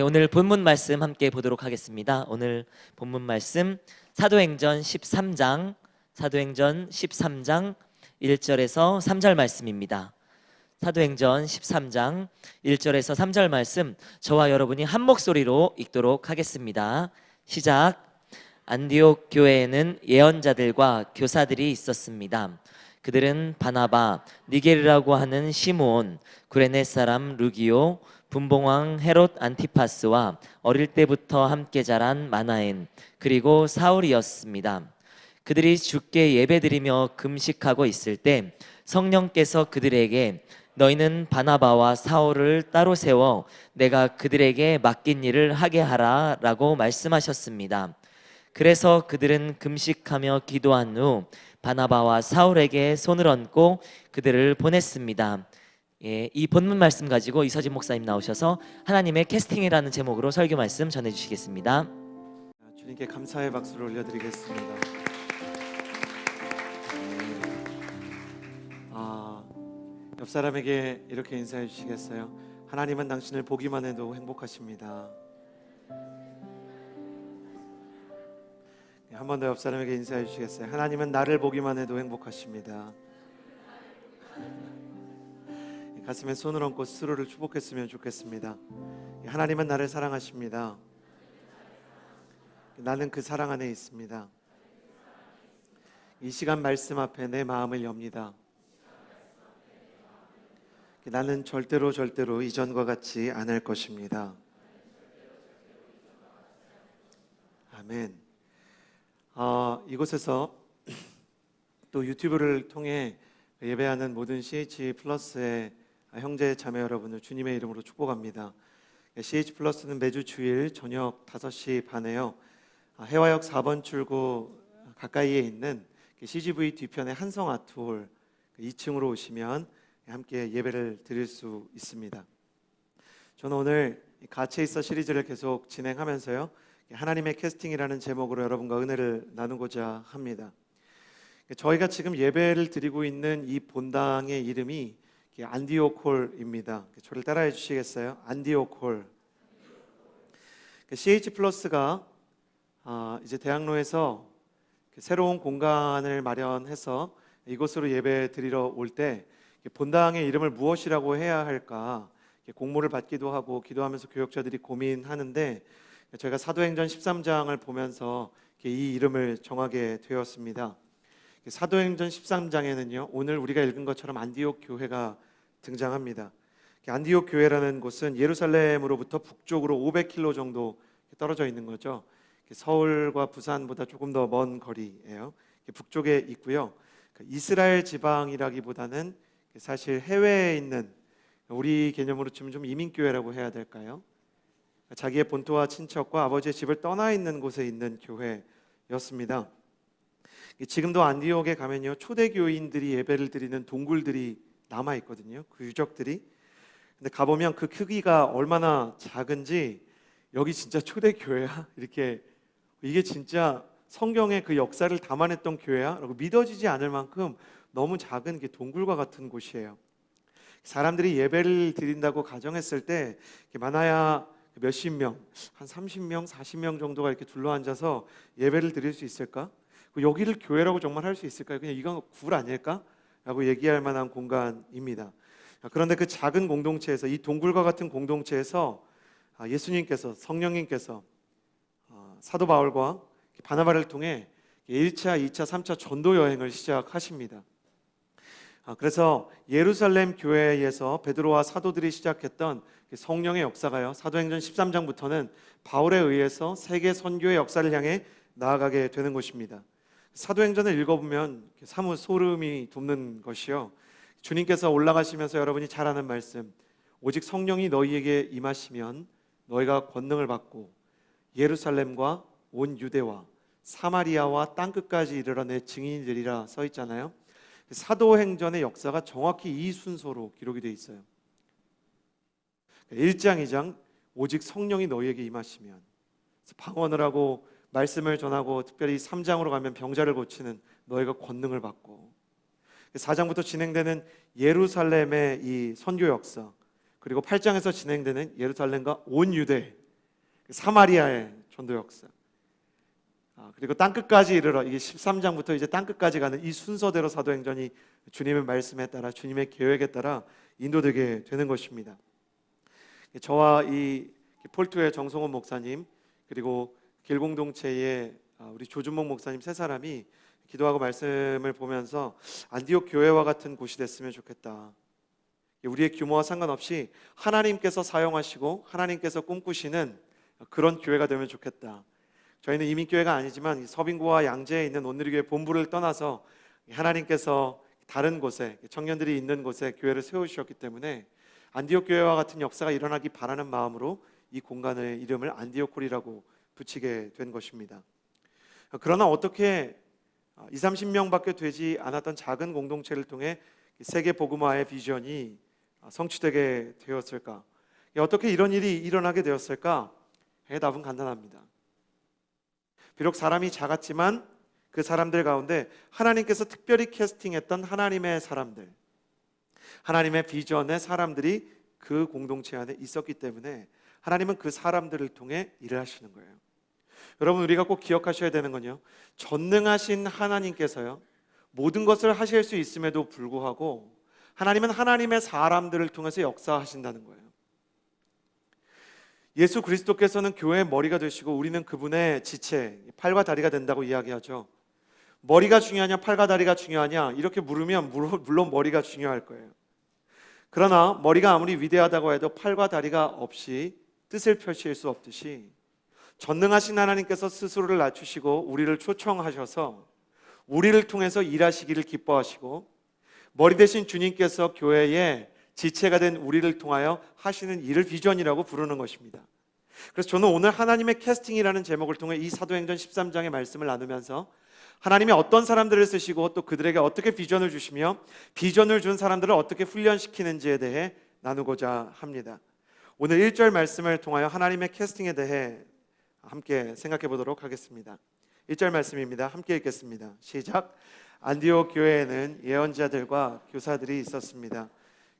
오늘 본문 말씀 함께 보도록 하겠습니다. 오늘 본문 말씀 사도행전 13장 1절에서 3절 말씀입니다. 사도행전 13장 1절에서 3절 말씀, 저와 여러분이 한 목소리로 읽도록 하겠습니다. 시작. 안디옥 교회에는 예언자들과 교사들이 있었습니다. 그들은 바나바, 니게르라고 하는 시므온, 구레네 사람 루기오, 분봉왕 헤롯 안티파스와 어릴 때부터 함께 자란 마나엔, 그리고 사울이었습니다. 그들이 주께 예배드리며 금식하고 있을 때 성령께서 그들에게 너희는 바나바와 사울을 따로 세워 내가 그들에게 맡긴 일을 하게 하라 라고 말씀하셨습니다. 그래서 그들은 금식하며 기도한 후 바나바와 사울에게 손을 얹고 그들을 보냈습니다. 이 본문 말씀 가지고 이서진 목사님 나오셔서 하나님의 캐스팅이라는 제목으로 설교 말씀 전해주시겠습니다. 주님께 감사의 박수를 올려드리겠습니다. 옆 사람에게 이렇게 인사해 주시겠어요? 하나님은 당신을 보기만 해도 행복하십니다. 한 번 더 옆 사람에게 인사해 주시겠어요? 하나님은 나를 보기만 해도 행복하십니다. 가슴에 손을 얹고 스스로를 축복했으면 좋겠습니다. 하나님은 나를 사랑하십니다. 나는 그 사랑 안에 있습니다. 이 시간 말씀 앞에 내 마음을 엽니다. 나는 절대로 이전과 같지 않을 것입니다. 아멘. 이곳에서 또 유튜브를 통해 예배하는 모든 CH 플러스의 형제 자매 여러분을 주님의 이름으로 축복합니다. CH 플러스는 매주 주일 저녁 5시 반에요. 해화역 4번 출구 가까이에 있는 CGV 뒤편의 한성 아트홀 2층으로 오시면 함께 예배를 드릴 수 있습니다. 저는 오늘 같이 있어 시리즈를 계속 진행하면서요, 하나님의 캐스팅이라는 제목으로 여러분과 은혜를 나누고자 합니다. 저희가 지금 예배를 드리고 있는 이 본당의 이름이 안디옥홀입니다. 저를 따라해 주시겠어요? 안디옥홀. CH 플러스가 이제 대학로에서 새로운 공간을 마련해서 이곳으로 예배 드리러 올 때 본당의 이름을 무엇이라고 해야 할까 공모를 받기도 하고 기도하면서 교역자들이 고민하는데, 저희가 사도행전 13장을 보면서 이 이름을 정하게 되었습니다. 사도행전 13장에는요, 오늘 우리가 읽은 것처럼 안디옥 교회가 등장합니다. 안디옥 교회라는 곳은 예루살렘으로부터 북쪽으로 500km 정도 떨어져 있는 거죠. 서울과 부산보다 조금 더 먼 거리예요. 북쪽에 있고요. 이스라엘 지방이라기보다는 사실 해외에 있는, 우리 개념으로 치면 좀 이민교회라고 해야 될까요? 자기의 본토와 친척과 아버지의 집을 떠나 있는 곳에 있는 교회였습니다. 지금도 안디옥에 가면요, 초대교인들이 예배를 드리는 동굴들이 남아 있거든요. 그 유적들이. 근데 가보면 그 크기가 얼마나 작은지, 여기 진짜 초대교회야? 이렇게, 이게 진짜 성경의 그 역사를 담아냈던 교회야? 라고 믿어지지 않을 만큼 너무 작은 게 동굴과 같은 곳이에요. 사람들이 예배를 드린다고 가정했을 때 많아야 몇십 명, 한 30명, 40명 정도가 이렇게 둘러앉아서 예배를 드릴 수 있을까? 여기를 교회라고 정말 할 수 있을까요? 그냥 이건 굴 아닐까? 라고 얘기할 만한 공간입니다. 그런데 그 작은 공동체에서, 이 동굴과 같은 공동체에서 예수님께서, 성령님께서 사도 바울과 바나바를 통해 1차, 2차, 3차 전도 여행을 시작하십니다. 그래서 예루살렘 교회에서 베드로와 사도들이 시작했던 성령의 역사가요, 사도행전 13장부터는 바울에 의해서 세계 선교의 역사를 향해 나아가게 되는 것입니다. 사도행전을 읽어보면 사뭇 소름이 돋는 것이요, 주님께서 올라가시면서 여러분이 잘 아는 말씀, 오직 성령이 너희에게 임하시면 너희가 권능을 받고 예루살렘과 온 유대와 사마리아와 땅끝까지 이르러 내 증인이 되리라 써 있잖아요. 사도행전의 역사가 정확히 이 순서로 기록이 되어 있어요. 1장, 2장 오직 성령이 너희에게 임하시면, 방언을 하고 말씀을 전하고, 특별히 3장으로 가면 병자를 고치는 너희가 권능을 받고, 4장부터 진행되는 예루살렘의 이 선교 역사, 그리고 8장에서 진행되는 예루살렘과 온 유대, 사마리아의 전도 역사. 그리고 땅끝까지 이르러, 이게 13장부터 이제 땅끝까지 가는 이 순서대로 사도행전이 주님의 말씀에 따라, 주님의 계획에 따라 인도되게 되는 것입니다. 저와 이 폴투의 정성원 목사님, 그리고 길공동체의 우리 조준목 목사님 세 사람이 기도하고 말씀을 보면서 안디옥 교회와 같은 곳이 됐으면 좋겠다. 우리의 규모와 상관없이 하나님께서 사용하시고 하나님께서 꿈꾸시는 그런 교회가 되면 좋겠다. 저희는 이민교회가 아니지만 서빙고와 양재에 있는 온누리교회 본부를 떠나서 하나님께서 다른 곳에, 청년들이 있는 곳에 교회를 세우셨기 때문에 안디옥 교회와 같은 역사가 일어나기 바라는 마음으로 이 공간의 이름을 안디옥홀이라고 붙이게 된 것입니다. 그러나 어떻게 20-30명밖에 되지 않았던 작은 공동체를 통해 세계 복음화의 비전이 성취되게 되었을까? 어떻게 이런 일이 일어나게 되었을까? 답은 간단합니다. 비록 사람이 작았지만 그 사람들 가운데 하나님께서 특별히 캐스팅했던 하나님의 사람들, 하나님의 비전의 사람들이 그 공동체 안에 있었기 때문에 하나님은 그 사람들을 통해 일을 하시는 거예요. 여러분, 우리가 꼭 기억하셔야 되는 건요, 전능하신 하나님께서요 모든 것을 하실 수 있음에도 불구하고 하나님은 하나님의 사람들을 통해서 역사하신다는 거예요. 예수 그리스도께서는 교회의 머리가 되시고 우리는 그분의 지체, 팔과 다리가 된다고 이야기하죠. 머리가 중요하냐 팔과 다리가 중요하냐 이렇게 물으면 물론 머리가 중요할 거예요. 그러나 머리가 아무리 위대하다고 해도 팔과 다리가 없이 뜻을 펼칠 수 없듯이 전능하신 하나님께서 스스로를 낮추시고 우리를 초청하셔서 우리를 통해서 일하시기를 기뻐하시고 머리 대신 주님께서 교회의 지체가 된 우리를 통하여 하시는 일을 비전이라고 부르는 것입니다. 그래서 저는 오늘 하나님의 캐스팅이라는 제목을 통해 이 사도행전 13장의 말씀을 나누면서 하나님이 어떤 사람들을 쓰시고 또 그들에게 어떻게 비전을 주시며 비전을 준 사람들을 어떻게 훈련시키는지에 대해 나누고자 합니다. 오늘 1절 말씀을 통하여 하나님의 캐스팅에 대해 함께 생각해 보도록 하겠습니다. 1절 말씀입니다. 함께 읽겠습니다. 시작. 안디옥 교회에는 예언자들과 교사들이 있었습니다.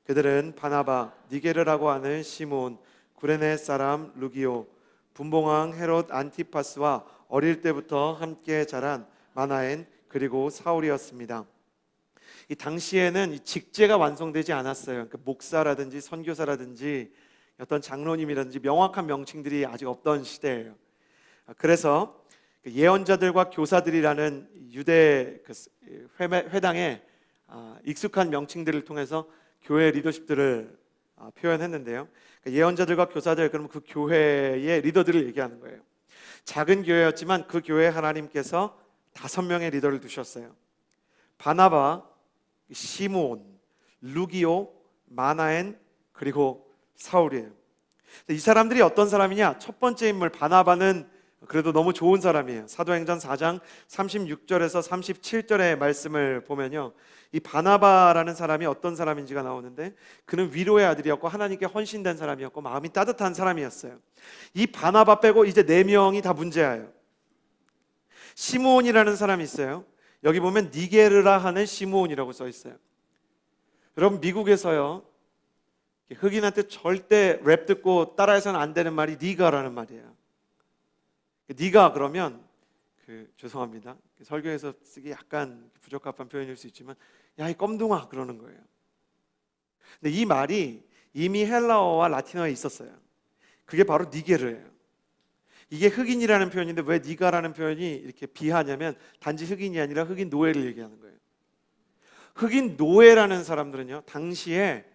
그들은 바나바, 니게르라고 하는 시몬, 구레네 사람 루기오, 분봉왕 헤롯 안티파스와 어릴 때부터 함께 자란 마나엔, 그리고 사울이었습니다. 이 당시에는 이 직제가 완성되지 않았어요. 그러니까 목사라든지 선교사라든지 어떤 장로님이라든지 명확한 명칭들이 아직 없던 시대예요. 그래서 예언자들과 교사들이라는 유대 회당의 익숙한 명칭들을 통해서 교회 리더십들을 표현했는데요. 예언자들과 교사들, 그러면 그 교회의 리더들을 얘기하는 거예요. 작은 교회였지만 그 교회에 하나님께서 5명의 리더를 두셨어요. 바나바, 시므온, 루기오, 마나엔, 그리고 사울이에요. 이 사람들이 어떤 사람이냐? 첫 번째 인물 바나바는 그래도 너무 좋은 사람이에요. 사도행전 4장 36절에서 37절의 말씀을 보면요, 이 바나바라는 사람이 어떤 사람인지가 나오는데 그는 위로의 아들이었고 하나님께 헌신된 사람이었고 마음이 따뜻한 사람이었어요. 이 바나바 빼고 이제 4명이 다 문제예요. 시므온이라는 사람이 있어요. 여기 보면 니게르라 하는 시므온이라고 써 있어요. 여러분, 미국에서요 흑인한테 절대 랩 듣고 따라해서는 안 되는 말이 니가라는 말이에요. 니가 그러면 죄송합니다. 설교에서 쓰기 약간 부적합한 표현일 수 있지만 야, 이 껌둥아 그러는 거예요. 근데 이 말이 이미 헬라어와 라틴어에 있었어요. 그게 바로 니게르예요. 이게 흑인이라는 표현인데 왜 니가라는 표현이 이렇게 비하냐면 단지 흑인이 아니라 흑인 노예를 얘기하는 거예요. 흑인 노예라는 사람들은요 당시에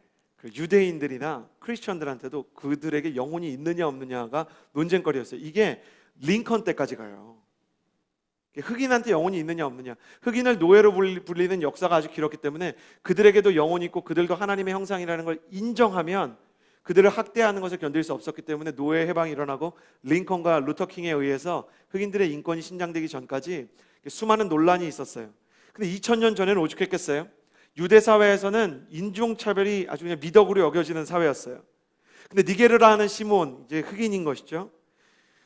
유대인들이나 크리스천들한테도 그들에게 영혼이 있느냐 없느냐가 논쟁거리였어요. 이게 링컨 때까지 가요. 흑인한테 영혼이 있느냐 없느냐, 흑인을 노예로 불리는 역사가 아주 길었기 때문에 그들에게도 영혼이 있고 그들도 하나님의 형상이라는 걸 인정하면 그들을 학대하는 것을 견딜 수 없었기 때문에 노예 해방이 일어나고 링컨과 루터킹에 의해서 흑인들의 인권이 신장되기 전까지 수많은 논란이 있었어요. 근데 2000년 전에는 오죽했겠어요? 유대 사회에서는 인종차별이 아주 그냥 미덕으로 여겨지는 사회였어요. 근데 니게르라 하는 시몬, 이제 흑인인 것이죠.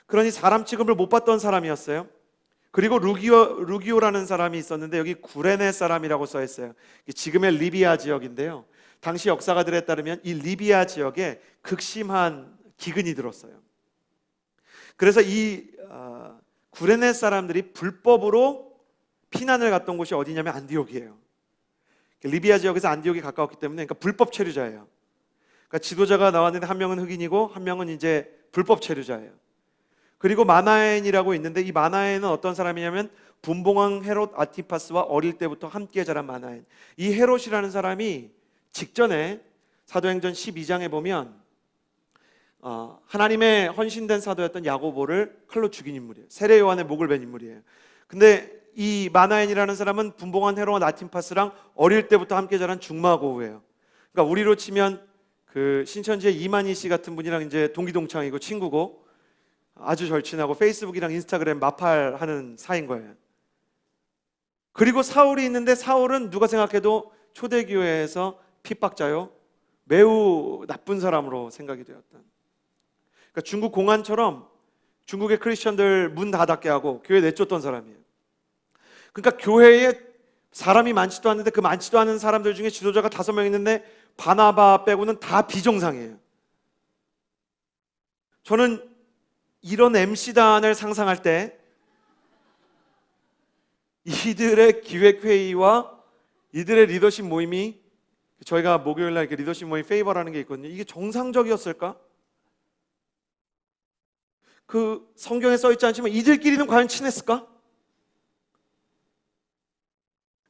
그러니 사람 취급을 못 받던 사람이었어요. 그리고 루기오라는 사람이 있었는데 여기 구레네 사람이라고 써 있어요. 지금의 리비아 지역인데요. 당시 역사가들에 따르면 이 리비아 지역에 극심한 기근이 들었어요. 그래서 이 구레네 사람들이 불법으로 피난을 갔던 곳이 어디냐면 안디옥이에요. 리비아 지역에서 안디옥이 가까웠기 때문에 그러니까 불법 체류자예요. 그러니까 지도자가 나왔는데 한 명은 흑인이고 한 명은 이제 불법 체류자예요. 그리고 마나엔이라고 있는데 이 마나엔은 어떤 사람이냐면 분봉왕 헤롯 아티파스와 어릴 때부터 함께 자란 마나엔. 이 헤롯이라는 사람이 직전에 사도행전 12장에 보면 하나님의 헌신된 사도였던 야고보를 칼로 죽인 인물이에요. 세례 요한의 목을 벤 인물이에요. 근데 이 마나엔이라는 사람은 분봉왕 헤롯 아티파스랑 어릴 때부터 함께 자란 중마고우예요. 그러니까 우리로 치면 그 신천지의 이만희 씨 같은 분이랑 이제 동기동창이고 친구고 아주 절친하고 페이스북이랑 인스타그램 마팔하는 사이인 거예요. 그리고 사울이 있는데 사울은 누가 생각해도 초대교회에서 핍박자요, 매우 나쁜 사람으로 생각이 되었던. 그러니까 중국 공안처럼 중국의 크리스천들 문 닫게 하고 교회 내쫓던 사람이에요. 그러니까 교회에 사람이 많지도 않은데 그 많지도 않은 사람들 중에 지도자가 5명 있는데 바나바 빼고는 다 비정상이에요. 저는 이런 MC단을 상상할 때 이들의 기획회의와 이들의 리더십 모임이, 저희가 목요일날 이렇게 리더십 모임 페이버라는 게 있거든요. 이게 정상적이었을까? 그 성경에 써 있지 않지만 이들끼리는 과연 친했을까?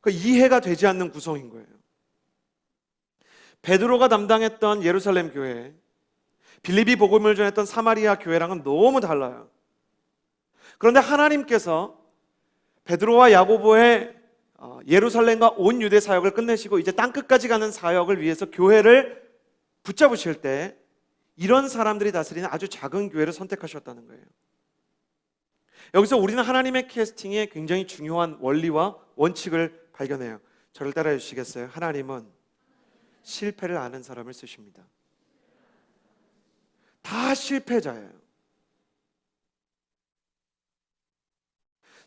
그 이해가 되지 않는 구성인 거예요. 베드로가 담당했던 예루살렘 교회, 빌립이 복음을 전했던 사마리아 교회랑은 너무 달라요. 그런데 하나님께서 베드로와 야고보의 예루살렘과 온 유대 사역을 끝내시고 이제 땅끝까지 가는 사역을 위해서 교회를 붙잡으실 때 이런 사람들이 다스리는 아주 작은 교회를 선택하셨다는 거예요. 여기서 우리는 하나님의 캐스팅에 굉장히 중요한 원리와 원칙을 발견해요. 저를 따라해 주시겠어요? 하나님은 실패를 아는 사람을 쓰십니다. 다 실패자예요.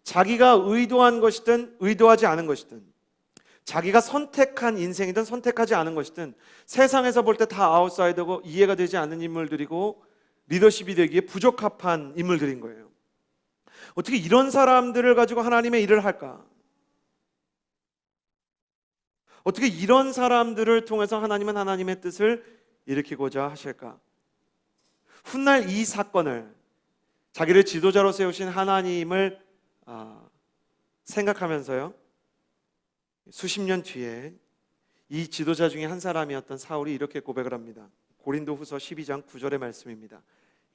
자기가 의도한 것이든 의도하지 않은 것이든, 자기가 선택한 인생이든 선택하지 않은 것이든 세상에서 볼 때 다 아웃사이더고 이해가 되지 않는 인물들이고 리더십이 되기에 부적합한 인물들인 거예요. 어떻게 이런 사람들을 가지고 하나님의 일을 할까? 어떻게 이런 사람들을 통해서 하나님은 하나님의 뜻을 일으키고자 하실까? 훗날 이 사건을, 자기를 지도자로 세우신 하나님을 생각하면서요, 수십 년 뒤에 이 지도자 중에 한 사람이었던 사울이 이렇게 고백을 합니다. 고린도후서 12장 9절의 말씀입니다.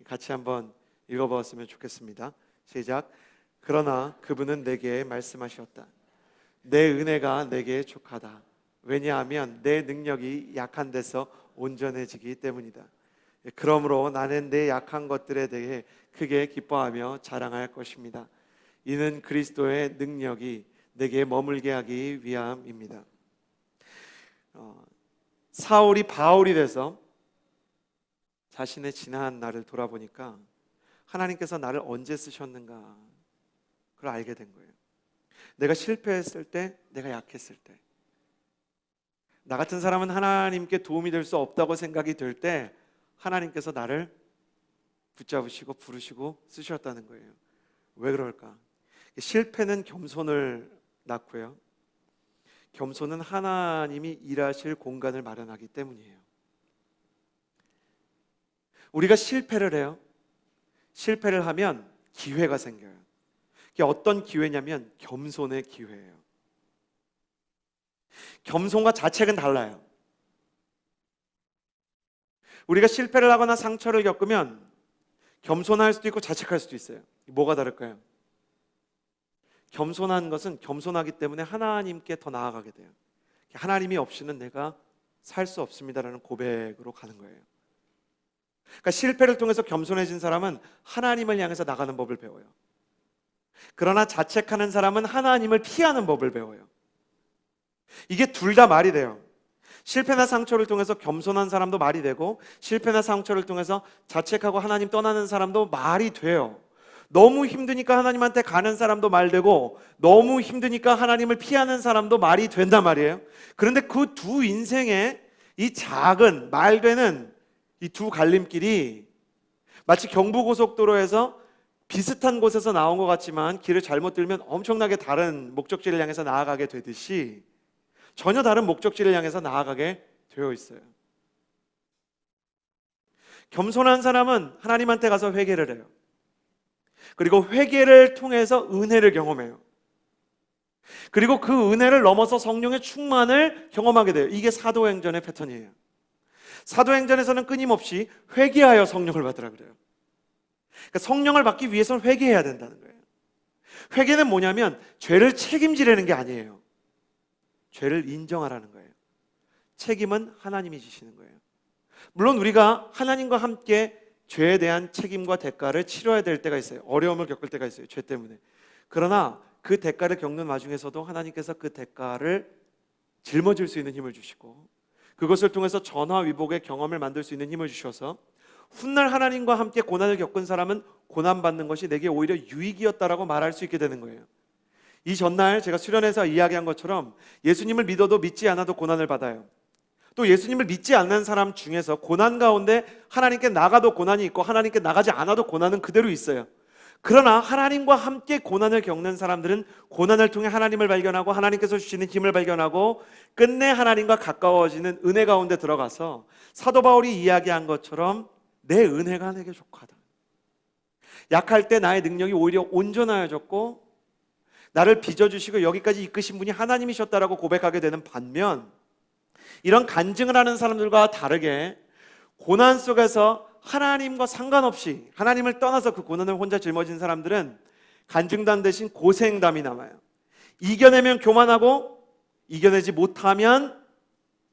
같이 한번 읽어보았으면 좋겠습니다. 시작. 그러나 그분은 내게 말씀하셨다. 내 은혜가 내게 족하다. 왜냐하면 내 능력이 약한 데서 온전해지기 때문이다. 그러므로 나는 내 약한 것들에 대해 크게 기뻐하며 자랑할 것입니다. 이는 그리스도의 능력이 내게 머물게 하기 위함입니다. 사울이 바울이 돼서 자신의 지난 날을 돌아보니까 하나님께서 나를 언제 쓰셨는가 그걸 알게 된 거예요. 내가 실패했을 때, 내가 약했을 때, 나 같은 사람은 하나님께 도움이 될 수 없다고 생각이 될 때 하나님께서 나를 붙잡으시고 부르시고 쓰셨다는 거예요. 왜 그럴까? 실패는 겸손을 낳고요, 겸손은 하나님이 일하실 공간을 마련하기 때문이에요. 우리가 실패를 해요. 실패를 하면 기회가 생겨요. 그게 어떤 기회냐면 겸손의 기회예요. 겸손과 자책은 달라요. 우리가 실패를 하거나 상처를 겪으면 겸손할 수도 있고 자책할 수도 있어요. 뭐가 다를까요? 겸손한 것은 겸손하기 때문에 하나님께 더 나아가게 돼요. 하나님이 없이는 내가 살 수 없습니다라는 고백으로 가는 거예요. 그러니까 실패를 통해서 겸손해진 사람은 하나님을 향해서 나가는 법을 배워요. 그러나 자책하는 사람은 하나님을 피하는 법을 배워요. 이게 둘 다 말이 돼요. 실패나 상처를 통해서 겸손한 사람도 말이 되고, 실패나 상처를 통해서 자책하고 하나님 떠나는 사람도 말이 돼요. 너무 힘드니까 하나님한테 가는 사람도 말되고, 너무 힘드니까 하나님을 피하는 사람도 말이 된단 말이에요. 그런데 그 두 인생의 이 작은 말되는 이 두 갈림길이 마치 경부고속도로에서 비슷한 곳에서 나온 것 같지만 길을 잘못 들면 엄청나게 다른 목적지를 향해서 나아가게 되듯이 전혀 다른 목적지를 향해서 나아가게 되어 있어요. 겸손한 사람은 하나님한테 가서 회개를 해요. 그리고 회개를 통해서 은혜를 경험해요. 그리고 그 은혜를 넘어서 성령의 충만을 경험하게 돼요. 이게 사도행전의 패턴이에요. 사도행전에서는 끊임없이 회개하여 성령을 받으라 그래요. 그러니까 성령을 받기 위해서는 회개해야 된다는 거예요. 회개는 뭐냐면 죄를 책임지려는 게 아니에요. 죄를 인정하라는 거예요. 책임은 하나님이 지시는 거예요. 물론 우리가 하나님과 함께 죄에 대한 책임과 대가를 치러야 될 때가 있어요. 어려움을 겪을 때가 있어요. 죄 때문에. 그러나 그 대가를 겪는 와중에서도 하나님께서 그 대가를 짊어질 수 있는 힘을 주시고 그것을 통해서 전화위복의 경험을 만들 수 있는 힘을 주셔서 훗날 하나님과 함께 고난을 겪은 사람은 고난받는 것이 내게 오히려 유익이었다라고 말할 수 있게 되는 거예요. 이 전날 제가 수련회에서 이야기한 것처럼 예수님을 믿어도 믿지 않아도 고난을 받아요. 또 예수님을 믿지 않는 사람 중에서 고난 가운데 하나님께 나가도 고난이 있고 하나님께 나가지 않아도 고난은 그대로 있어요. 그러나 하나님과 함께 고난을 겪는 사람들은 고난을 통해 하나님을 발견하고 하나님께서 주시는 힘을 발견하고 끝내 하나님과 가까워지는 은혜 가운데 들어가서 사도 바울이 이야기한 것처럼 내 은혜가 내게 족하다. 약할 때 나의 능력이 오히려 온전하여졌고 나를 빚어주시고 여기까지 이끄신 분이 하나님이셨다라고 고백하게 되는 반면 이런 간증을 하는 사람들과 다르게 고난 속에서 하나님과 상관없이 하나님을 떠나서 그 고난을 혼자 짊어진 사람들은 간증담 대신 고생담이 남아요. 이겨내면 교만하고 이겨내지 못하면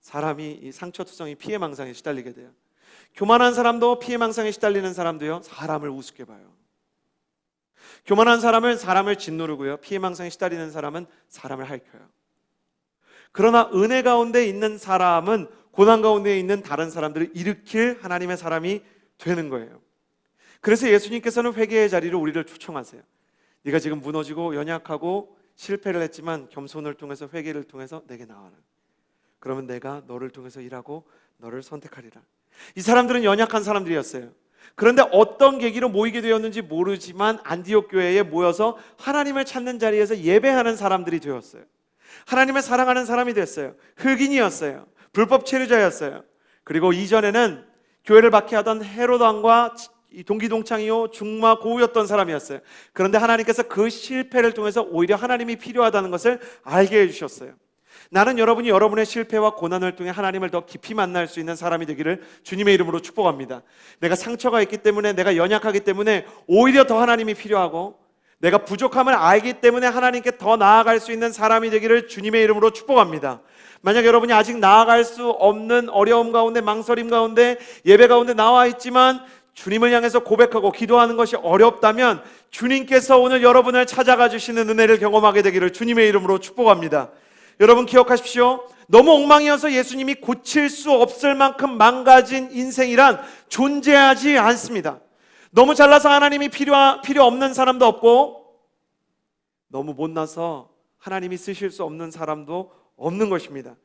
사람이 이 상처투성이 피해망상에 시달리게 돼요. 교만한 사람도 피해망상에 시달리는 사람도요 사람을 우습게 봐요. 교만한 사람을 짓누르고요 피해망상에 시달리는 사람은 사람을 핥혀요. 그러나 은혜 가운데 있는 사람은 고난 가운데 있는 다른 사람들을 일으킬 하나님의 사람이 되는 거예요. 그래서 예수님께서는 회개의 자리로 우리를 초청하세요. 네가 지금 무너지고 연약하고 실패를 했지만 겸손을 통해서 회개를 통해서 내게 나와라. 그러면 내가 너를 통해서 일하고 너를 선택하리라. 이 사람들은 연약한 사람들이었어요. 그런데 어떤 계기로 모이게 되었는지 모르지만 안디옥 교회에 모여서 하나님을 찾는 자리에서 예배하는 사람들이 되었어요. 하나님을 사랑하는 사람이 됐어요. 흑인이었어요. 불법 체류자였어요. 그리고 이전에는 교회를 박해하던 헤롯 왕과 동기동창이요 중마 고우였던 사람이었어요. 그런데 하나님께서 그 실패를 통해서 오히려 하나님이 필요하다는 것을 알게 해주셨어요. 나는 여러분이 여러분의 실패와 고난을 통해 하나님을 더 깊이 만날 수 있는 사람이 되기를 주님의 이름으로 축복합니다. 내가 상처가 있기 때문에 내가 연약하기 때문에 오히려 더 하나님이 필요하고 내가 부족함을 알기 때문에 하나님께 더 나아갈 수 있는 사람이 되기를 주님의 이름으로 축복합니다. 만약 여러분이 아직 나아갈 수 없는 어려움 가운데 망설임 가운데 예배 가운데 나와 있지만 주님을 향해서 고백하고 기도하는 것이 어렵다면 주님께서 오늘 여러분을 찾아가 주시는 은혜를 경험하게 되기를 주님의 이름으로 축복합니다. 여러분 기억하십시오. 너무 엉망이어서 예수님이 고칠 수 없을 만큼 망가진 인생이란 존재하지 않습니다. 너무 잘나서 하나님이 필요 없는 사람도 없고 너무 못나서 하나님이 쓰실 수 없는 사람도 없는 것입니다.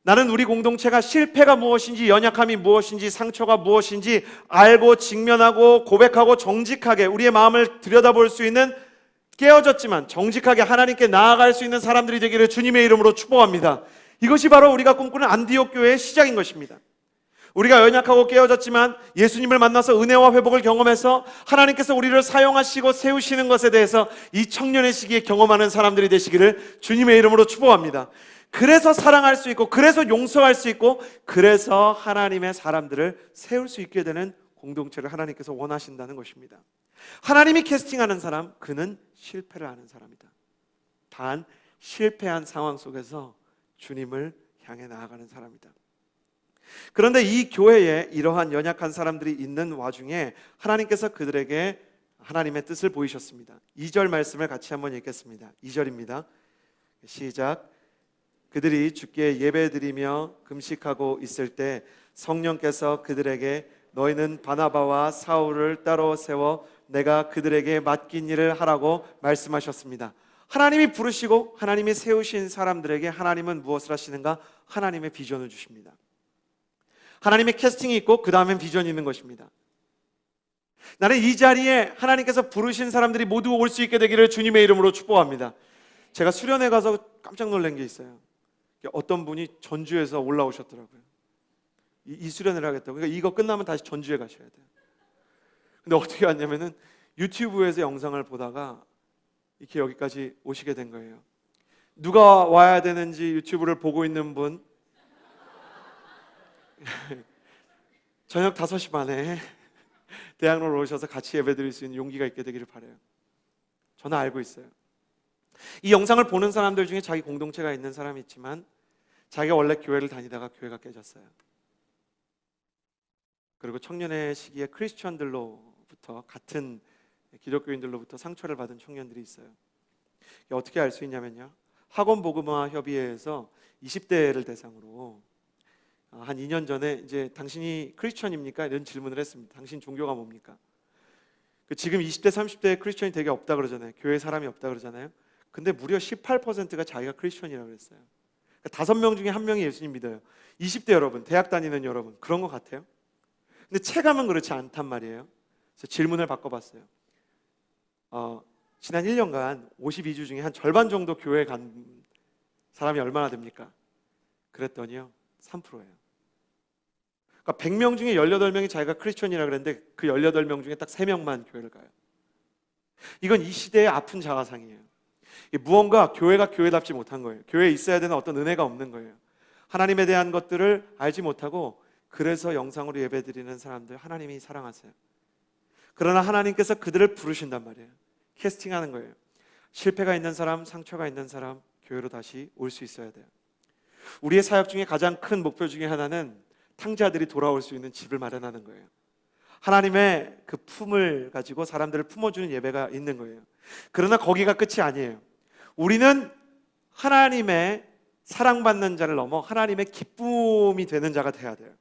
나는 우리 공동체가 실패가 무엇인지 연약함이 무엇인지 상처가 무엇인지 알고 직면하고 고백하고 정직하게 우리의 마음을 들여다볼 수 있는 깨어졌지만 정직하게 하나님께 나아갈 수 있는 사람들이 되기를 주님의 이름으로 축복합니다. 이것이 바로 우리가 꿈꾸는 안디옥 교회의 시작인 것입니다. 우리가 연약하고 깨어졌지만 예수님을 만나서 은혜와 회복을 경험해서 하나님께서 우리를 사용하시고 세우시는 것에 대해서 이 청년의 시기에 경험하는 사람들이 되시기를 주님의 이름으로 축복합니다. 그래서 사랑할 수 있고 그래서 용서할 수 있고 그래서 하나님의 사람들을 세울 수 있게 되는 공동체를 하나님께서 원하신다는 것입니다. 하나님이 캐스팅하는 사람, 그는 실패를 하는 사람이다. 단 실패한 상황 속에서 주님을 향해 나아가는 사람이다. 그런데 이 교회에 이러한 연약한 사람들이 있는 와중에 하나님께서 그들에게 하나님의 뜻을 보이셨습니다. 2절 말씀을 같이 한번 읽겠습니다. 2절입니다. 시작. 그들이 주께 예배드리며 금식하고 있을 때 성령께서 그들에게 너희는 바나바와 사울을 따로 세워 내가 그들에게 맡긴 일을 하라고 말씀하셨습니다. 하나님이 부르시고 하나님이 세우신 사람들에게 하나님은 무엇을 하시는가? 하나님의 비전을 주십니다. 하나님의 캐스팅이 있고 그 다음엔 비전이 있는 것입니다. 나는 이 자리에 하나님께서 부르신 사람들이 모두 올 수 있게 되기를 주님의 이름으로 축복합니다. 제가 수련회 가서 깜짝 놀란 게 있어요. 어떤 분이 전주에서 올라오셨더라고요. 이 수련회를 하겠다고. 그러니까 이거 끝나면 다시 전주에 가셔야 돼요. 근데 어떻게 왔냐면은 유튜브에서 영상을 보다가 이렇게 여기까지 오시게 된 거예요. 누가 와야 되는지 유튜브를 보고 있는 분, 저녁 5시 반에 대학로로 오셔서 같이 예배드릴 수 있는 용기가 있게 되기를 바라요. 저는 알고 있어요. 이 영상을 보는 사람들 중에 자기 공동체가 있는 사람이 있지만 자기가 원래 교회를 다니다가 교회가 깨졌어요. 그리고 청년의 시기에 크리스천들로부터, 같은 기독교인들로부터 상처를 받은 청년들이 있어요. 어떻게 알 수 있냐면요, 학원 복음화 협의회에서 20대를 대상으로 한 2년 전에 이제 당신이 크리스천입니까? 이런 질문을 했습니다. 당신 종교가 뭡니까? 지금 20대 30대에 크리스천이 되게 없다 그러잖아요. 교회에 사람이 없다 그러잖아요. 근데 무려 18%가 자기가 크리스천이라고 그랬어요. 그러니까 5명 중에 1명이 예수님 믿어요. 20대 여러분, 대학 다니는 여러분, 그런 것 같아요? 근데 체감은 그렇지 않단 말이에요. 그래서 질문을 바꿔봤어요. 지난 1년간 52주 중에 한 절반 정도 교회에 간 사람이 얼마나 됩니까? 그랬더니요, 3%예요. 그러니까 100명 중에 18명이 자기가 크리스천이라고 그랬는데 그 18명 중에 딱 3명만 교회를 가요. 이건 이 시대의 아픈 자화상이에요. 무언가 교회가 교회답지 못한 거예요. 교회에 있어야 되는 어떤 은혜가 없는 거예요. 하나님에 대한 것들을 알지 못하고, 그래서 영상으로 예배드리는 사람들 하나님이 사랑하세요. 그러나 하나님께서 그들을 부르신단 말이에요. 캐스팅하는 거예요. 실패가 있는 사람, 상처가 있는 사람, 교회로 다시 올 수 있어야 돼요. 우리의 사역 중에 가장 큰 목표 중에 하나는 탕자들이 돌아올 수 있는 집을 마련하는 거예요. 하나님의 그 품을 가지고 사람들을 품어주는 예배가 있는 거예요. 그러나 거기가 끝이 아니에요. 우리는 하나님의 사랑받는 자를 넘어 하나님의 기쁨이 되는 자가 돼야 돼요.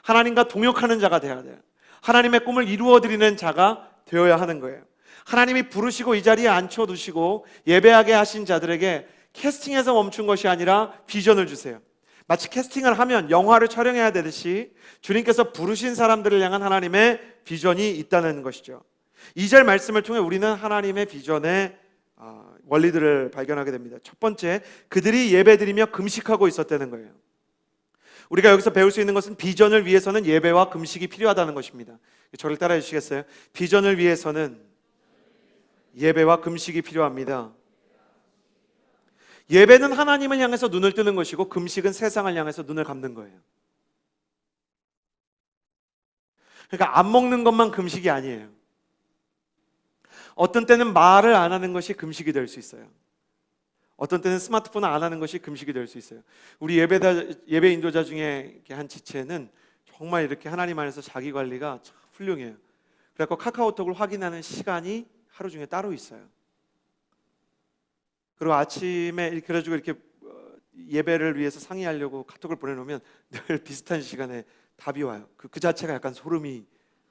하나님과 동역하는 자가 돼야 돼요. 하나님의 꿈을 이루어드리는 자가 되어야 하는 거예요. 하나님이 부르시고 이 자리에 앉혀두시고 예배하게 하신 자들에게 캐스팅에서 멈춘 것이 아니라 비전을 주세요. 마치 캐스팅을 하면 영화를 촬영해야 되듯이 주님께서 부르신 사람들을 향한 하나님의 비전이 있다는 것이죠. 2절 말씀을 통해 우리는 하나님의 비전의 원리들을 발견하게 됩니다. 첫 번째, 그들이 예배드리며 금식하고 있었다는 거예요. 우리가 여기서 배울 수 있는 것은 비전을 위해서는 예배와 금식이 필요하다는 것입니다. 저를 따라해 주시겠어요? 비전을 위해서는 예배와 금식이 필요합니다. 예배는 하나님을 향해서 눈을 뜨는 것이고 금식은 세상을 향해서 눈을 감는 거예요. 그러니까 안 먹는 것만 금식이 아니에요. 어떤 때는 말을 안 하는 것이 금식이 될 수 있어요. 어떤 때는 스마트폰을 안 하는 것이 금식이 될 수 있어요. 우리 예배 인도자 중에 한 지체는 정말 이렇게 하나님 안에서 자기 관리가 참 훌륭해요. 그래서 카카오톡을 확인하는 시간이 하루 중에 따로 있어요. 그리고 아침에 이렇게 그래가지고 이렇게 예배를 위해서 상의하려고 카톡을 보내놓으면 늘 비슷한 시간에 답이 와요. 그 자체가 약간 소름이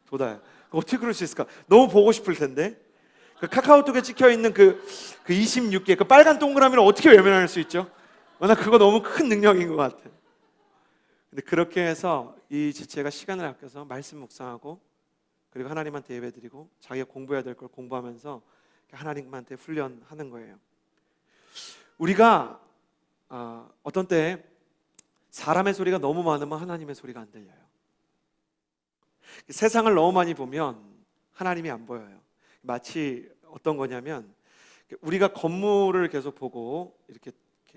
돋아요. 어떻게 그럴 수 있을까? 너무 보고 싶을 텐데. 그 카카오톡에 찍혀 있는 그 26개 그 빨간 동그라미를 어떻게 외면할 수 있죠? 나 그거 너무 큰 능력인 것 같아요. 근데 그렇게 해서 이 지체가 시간을 아껴서 말씀 묵상하고 그리고 하나님한테 예배드리고 자기가 공부해야 될 걸 공부하면서 하나님한테 훈련하는 거예요. 우리가 어떤 때 사람의 소리가 너무 많으면 하나님의 소리가 안 들려요. 세상을 너무 많이 보면 하나님이 안 보여요. 마치 어떤 거냐면 우리가 건물을 계속 보고 이렇게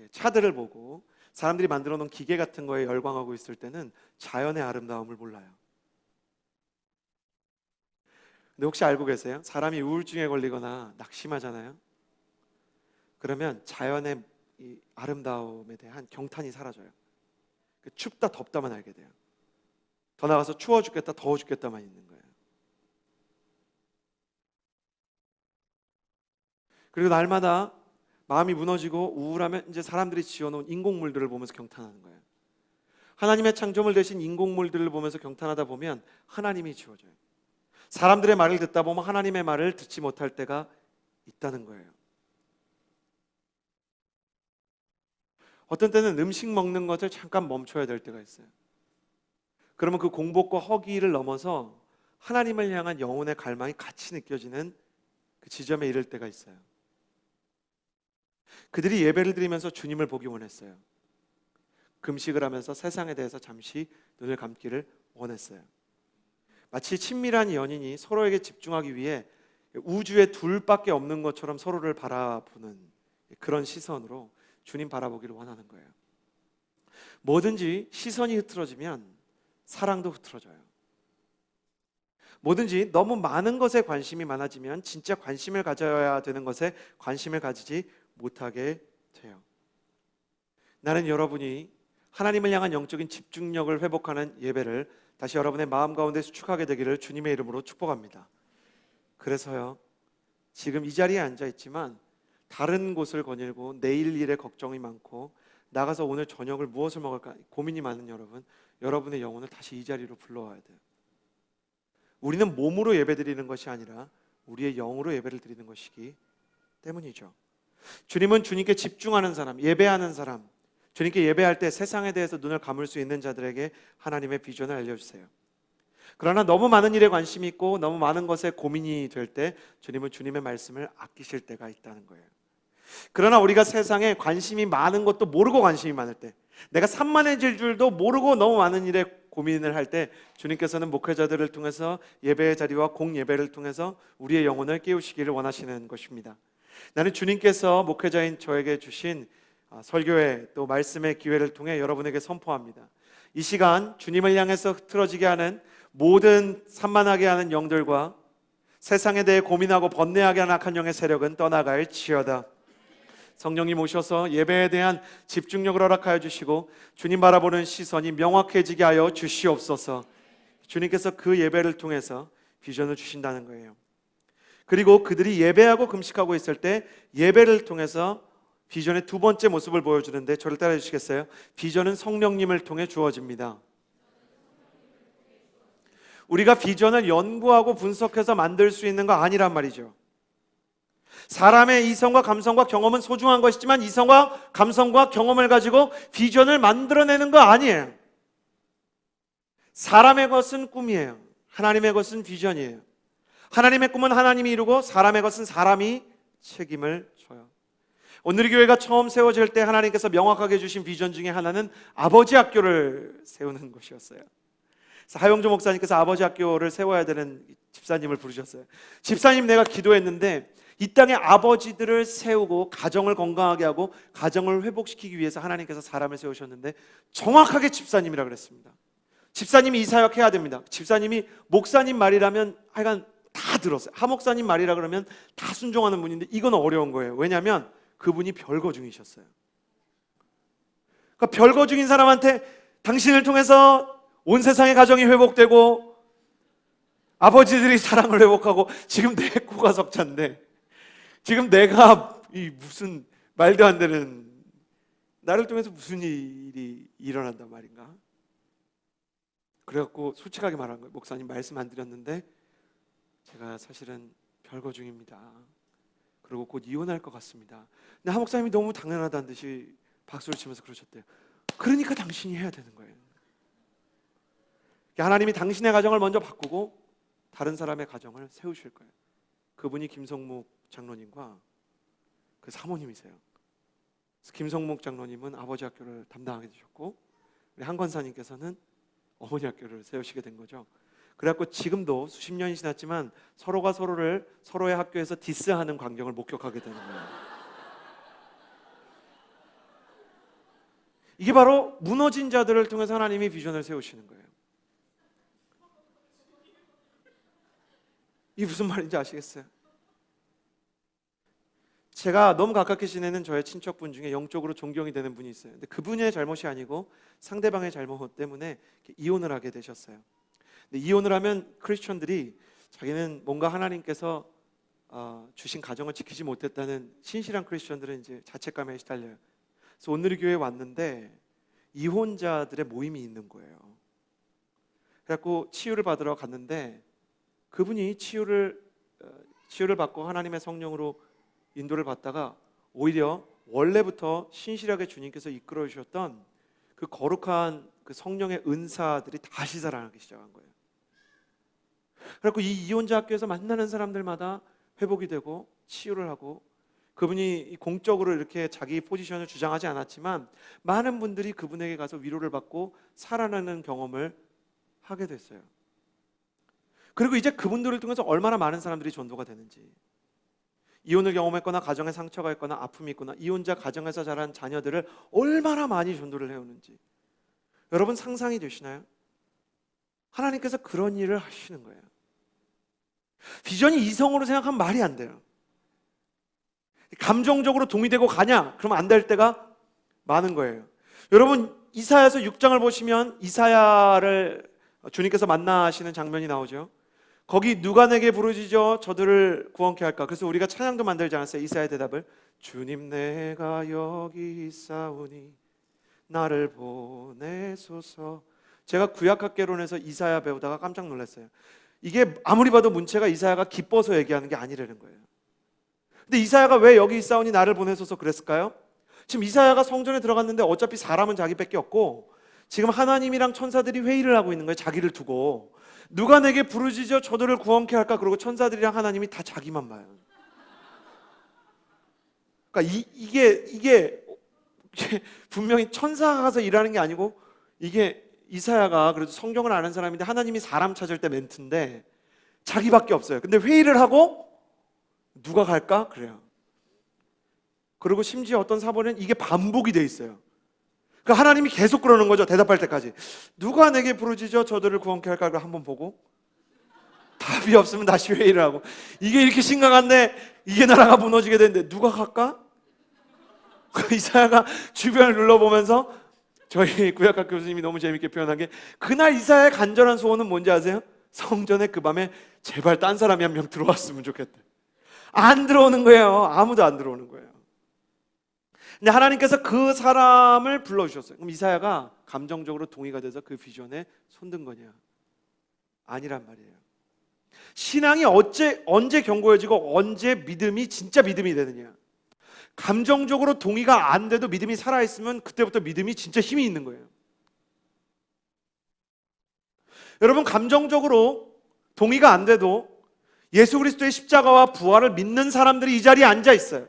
차들을 보고 사람들이 만들어 놓은 기계 같은 거에 열광하고 있을 때는 자연의 아름다움을 몰라요. 근데 혹시 알고 계세요? 사람이 우울증에 걸리거나 낙심하잖아요. 그러면 자연의 이 아름다움에 대한 경탄이 사라져요. 춥다 덥다만 알게 돼요. 더 나가서 추워 죽겠다 더워 죽겠다만 있는 거예요. 그리고 날마다 마음이 무너지고 우울하면 이제 사람들이 지어놓은 인공물들을 보면서 경탄하는 거예요. 하나님의 창조물 대신 인공물들을 보면서 경탄하다 보면 하나님이 지워져요. 사람들의 말을 듣다 보면 하나님의 말을 듣지 못할 때가 있다는 거예요. 어떤 때는 음식 먹는 것을 잠깐 멈춰야 될 때가 있어요. 그러면 그 공복과 허기를 넘어서 하나님을 향한 영혼의 갈망이 같이 느껴지는 그 지점에 이를 때가 있어요. 그들이 예배를 드리면서 주님을 보기 원했어요. 금식을 하면서 세상에 대해서 잠시 눈을 감기를 원했어요. 마치 친밀한 연인이 서로에게 집중하기 위해 우주에 둘밖에 없는 것처럼 서로를 바라보는 그런 시선으로 주님 바라보기를 원하는 거예요. 뭐든지 시선이 흐트러지면 사랑도 흐트러져요. 뭐든지 너무 많은 것에 관심이 많아지면 진짜 관심을 가져야 되는 것에 관심을 가지지 못하게 돼요. 나는 여러분이 하나님을 향한 영적인 집중력을 회복하는 예배를 다시 여러분의 마음 가운데 수축하게 되기를 주님의 이름으로 축복합니다. 그래서요, 지금 이 자리에 앉아 있지만 다른 곳을 거닐고 내일 일에 걱정이 많고 나가서 오늘 저녁을 무엇을 먹을까 고민이 많은 여러분, 여러분의 영혼을 다시 이 자리로 불러와야 돼요. 우리는 몸으로 예배드리는 것이 아니라 우리의 영으로 예배를 드리는 것이기 때문이죠. 주님은 주님께 집중하는 사람, 예배하는 사람, 주님께 예배할 때 세상에 대해서 눈을 감을 수 있는 자들에게 하나님의 비전을 알려주세요. 그러나 너무 많은 일에 관심이 있고 너무 많은 것에 고민이 될 때 주님은 주님의 말씀을 아끼실 때가 있다는 거예요. 그러나 우리가 세상에 관심이 많은 것도 모르고 관심이 많을 때, 내가 산만해질 줄도 모르고 너무 많은 일에 고민을 할 때 주님께서는 목회자들을 통해서 예배의 자리와 공예배를 통해서 우리의 영혼을 깨우시기를 원하시는 것입니다. 나는 주님께서 목회자인 저에게 주신 설교회 또 말씀의 기회를 통해 여러분에게 선포합니다. 이 시간 주님을 향해서 흐트러지게 하는 모든 산만하게 하는 영들과 세상에 대해 고민하고 번뇌하게 하는 악한 영의 세력은 떠나갈지어다. 성령님 오셔서 예배에 대한 집중력을 허락하여 주시고 주님 바라보는 시선이 명확해지게 하여 주시옵소서. 주님께서 그 예배를 통해서 비전을 주신다는 거예요. 그리고 그들이 예배하고 금식하고 있을 때 예배를 통해서 비전의 두 번째 모습을 보여주는데 저를 따라해 주시겠어요? 비전은 성령님을 통해 주어집니다. 우리가 비전을 연구하고 분석해서 만들 수 있는 거 아니란 말이죠. 사람의 이성과 감성과 경험은 소중한 것이지만 이성과 감성과 경험을 가지고 비전을 만들어내는 거 아니에요. 사람의 것은 꿈이에요. 하나님의 것은 비전이에요. 하나님의 꿈은 하나님이 이루고 사람의 것은 사람이 책임을 져요. 오늘의 교회가 처음 세워질 때 하나님께서 명확하게 주신 비전 중에 하나는 아버지 학교를 세우는 것이었어요. 하용조 목사님께서 아버지 학교를 세워야 되는 집사님을 부르셨어요. 집사님, 내가 기도했는데 이 땅에 아버지들을 세우고 가정을 건강하게 하고 가정을 회복시키기 위해서 하나님께서 사람을 세우셨는데 정확하게 집사님이라 그랬습니다. 집사님이 이 사역 해야 됩니다. 집사님이 목사님 말이라면 하여간 다 들었어요. 하목사님 말이라 그러면 다 순종하는 분인데 이건 어려운 거예요. 왜냐하면 그분이 별거 중이셨어요. 그러니까 별거 중인 사람한테 당신을 통해서 온 세상의 가정이 회복되고 아버지들이 사랑을 회복하고 지금 내 코가 석찬데 지금 내가 이 무슨 말도 안 되는 나를 통해서 무슨 일이 일어난단 말인가? 그래갖고 솔직하게 말한 거예요. 목사님 말씀 안 드렸는데 제가 사실은 별거 중입니다. 그리고 곧 이혼할 것 같습니다. 근데 하 목사님이 너무 당연하다는 듯이 박수를 치면서 그러셨대요. 그러니까 당신이 해야 되는 거예요. 하나님이 당신의 가정을 먼저 바꾸고 다른 사람의 가정을 세우실 거예요. 그분이 김성묵 장로님과 그 사모님이세요. 그래서 김성묵 장로님은 아버지 학교를 담당하게 되셨고 우리 한권사님께서는 어머니 학교를 세우시게 된 거죠. 그래갖고 지금도 수십 년이 지났지만 서로가 서로를 서로의 학교에서 디스하는 광경을 목격하게 되는 거예요. 이게 바로 무너진 자들을 통해서 하나님이 비전을 세우시는 거예요. 이게 무슨 말인지 아시겠어요? 제가 너무 가깝게 지내는 저의 친척분 중에 영적으로 존경이 되는 분이 있어요. 근데 그분의 잘못이 아니고 상대방의 잘못 때문에 이혼을 하게 되셨어요. 근데 이혼을 하면 크리스천들이 자기는 뭔가 하나님께서 주신 가정을 지키지 못했다는 신실한 크리스천들은 이제 자책감에 시달려요. 그래서 오늘 교회에 왔는데 이혼자들의 모임이 있는 거예요. 그래갖고 치유를 받으러 갔는데 그분이 치유를 받고 하나님의 성령으로 인도를 받다가 오히려 원래부터 신실하게 주님께서 이끌어 주셨던 그 거룩한 그 성령의 은사들이 다시 살아나기 시작한 거예요. 그래서 이 이혼자 학교에서 만나는 사람들마다 회복이 되고 치유를 하고, 그분이 공적으로 이렇게 자기 포지션을 주장하지 않았지만 많은 분들이 그분에게 가서 위로를 받고 살아나는 경험을 하게 됐어요. 그리고 이제 그분들을 통해서 얼마나 많은 사람들이 전도가 되는지, 이혼을 경험했거나 가정에 상처가 있거나 아픔이 있거나 이혼자 가정에서 자란 자녀들을 얼마나 많이 전도를 해오는지 여러분 상상이 되시나요? 하나님께서 그런 일을 하시는 거예요. 비전이 이성으로 생각하면 말이 안 돼요. 감정적으로 동의되고 가냐? 그러면 안 될 때가 많은 거예요. 여러분 이사야서 6장을 보시면 이사야를 주님께서 만나시는 장면이 나오죠. 거기 누가 내게 부르짖어 저들을 구원케 할까? 그래서 우리가 찬양도 만들지 않았어요? 이사야의 대답을, 주님 내가 여기 있사오니 나를 보내소서. 제가 구약학개론에서 이사야 배우다가 깜짝 놀랐어요. 이게 아무리 봐도 문체가 이사야가 기뻐서 얘기하는 게 아니라는 거예요. 근데 이사야가 왜 여기 있사오니 나를 보내소서 그랬을까요? 지금 이사야가 성전에 들어갔는데 어차피 사람은 자기밖에 없고 지금 하나님이랑 천사들이 회의를 하고 있는 거예요. 자기를 두고. 누가 내게 부르짖어 저들을 구원케 할까? 그러고 천사들이랑 하나님이 다 자기만 봐요. 그러니까 이게 분명히 천사가 가서 일하는 게 아니고, 이게 이사야가 그래도 성경을 아는 사람인데 하나님이 사람 찾을 때 멘트인데 자기밖에 없어요. 근데 회의를 하고 누가 갈까? 그래요. 그리고 심지어 어떤 사본은 이게 반복이 돼 있어요. 그러니까 하나님이 계속 그러는 거죠. 대답할 때까지. 누가 내게 부르짖어 저들을 구원케 할까? 한번 보고 답이 없으면 다시 회의를 하고. 이게 이렇게 심각한데 이게 나라가 무너지게 되는데 누가 갈까? 이사야가 주변을 둘러보면서, 저희 구약학 교수님이 너무 재밌게 표현한 게, 그날 이사야의 간절한 소원은 뭔지 아세요? 성전에 그 밤에 제발 딴 사람이 한 명 들어왔으면 좋겠대. 안 들어오는 거예요. 아무도 안 들어오는 거예요. 근데 하나님께서 그 사람을 불러주셨어요. 그럼 이사야가 감정적으로 동의가 돼서 그 비전에 손든 거냐? 아니란 말이에요. 신앙이 언제 견고해지고 언제 믿음이 진짜 믿음이 되느냐? 감정적으로 동의가 안 돼도 믿음이 살아있으면 그때부터 믿음이 진짜 힘이 있는 거예요. 여러분 감정적으로 동의가 안 돼도 예수 그리스도의 십자가와 부활을 믿는 사람들이 이 자리에 앉아 있어요.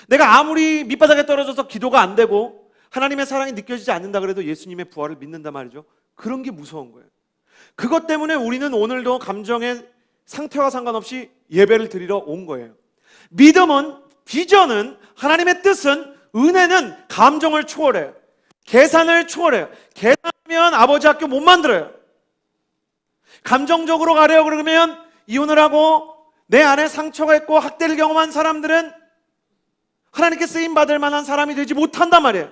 내가 아무리 밑바닥에 떨어져서 기도가 안 되고 하나님의 사랑이 느껴지지 않는다 그래도 예수님의 부활을 믿는단 말이죠. 그런 게 무서운 거예요. 그것 때문에 우리는 오늘도 감정의 상태와 상관없이 예배를 드리러 온 거예요. 믿음은, 비전은, 하나님의 뜻은, 은혜는 감정을 초월해요. 계산을 초월해요. 계산하면 아버지 학교 못 만들어요. 감정적으로 가려고 그러면 이혼을 하고 내 안에 상처가 있고 학대를 경험한 사람들은 하나님께 쓰임받을 만한 사람이 되지 못한단 말이에요.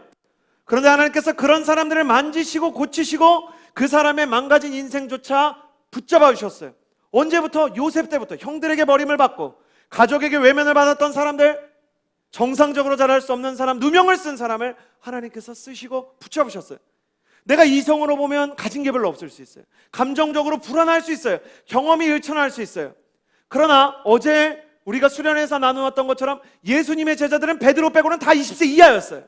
그런데 하나님께서 그런 사람들을 만지시고 고치시고 그 사람의 망가진 인생조차 붙잡아 주셨어요. 언제부터? 요셉 때부터. 형들에게 버림을 받고 가족에게 외면을 받았던 사람들, 정상적으로 자랄 수 없는 사람, 누명을 쓴 사람을 하나님께서 쓰시고 붙잡으셨어요. 내가 이성으로 보면 가진 게 별로 없을 수 있어요. 감정적으로 불안할 수 있어요. 경험이 일천할 수 있어요. 그러나 어제 우리가 수련회에서 나누었던 것처럼 예수님의 제자들은 베드로 빼고는 다 20세 이하였어요.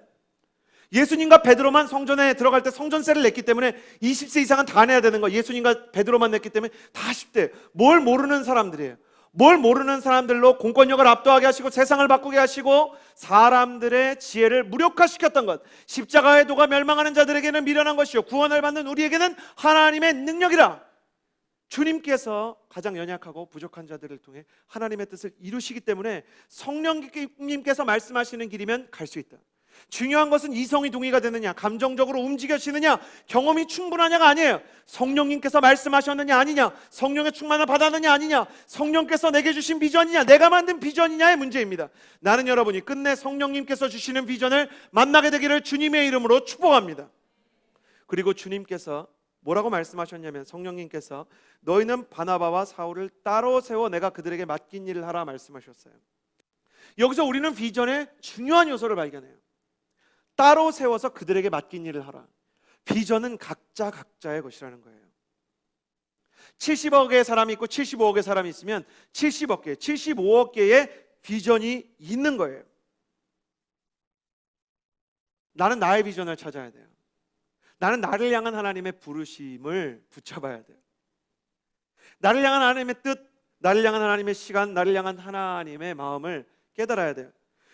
예수님과 베드로만 성전에 들어갈 때 성전세를 냈기 때문에 20세 이상은 다 내야 되는 거, 예수님과 베드로만 냈기 때문에 다 10대. 뭘 모르는 사람들이에요. 뭘 모르는 사람들로 공권력을 압도하게 하시고 세상을 바꾸게 하시고 사람들의 지혜를 무력화시켰던 것, 십자가의 도가 멸망하는 자들에게는 미련한 것이요 구원을 받는 우리에게는 하나님의 능력이라. 주님께서 가장 연약하고 부족한 자들을 통해 하나님의 뜻을 이루시기 때문에 성령님께서 말씀하시는 길이면 갈 수 있다. 중요한 것은 이성이 동의가 되느냐, 감정적으로 움직여지느냐, 경험이 충분하냐가 아니에요. 성령님께서 말씀하셨느냐 아니냐, 성령의 충만을 받았느냐 아니냐, 성령께서 내게 주신 비전이냐, 내가 만든 비전이냐의 문제입니다. 나는 여러분이 끝내 성령님께서 주시는 비전을 만나게 되기를 주님의 이름으로 축복합니다. 그리고 주님께서 뭐라고 말씀하셨냐면, 성령님께서 너희는 바나바와 사울을 따로 세워 내가 그들에게 맡긴 일을 하라 말씀하셨어요. 여기서 우리는 비전의 중요한 요소를 발견해요. 따로 세워서 그들에게 맡긴 일을 하라. 비전은 각자의 것이라는 거예요. 70억의 사람이 있고 75억의 사람이 있으면 70억 개, 75억 개의 비전이 있는 거예요. 나는 나의 비전을 찾아야 돼요. 나는 나를 향한 하나님의 부르심을 붙잡아야 돼요. 나를 향한 하나님의 뜻, 나를 향한 하나님의 시간, 나를 향한 하나님의 마음을 깨달아야 돼요.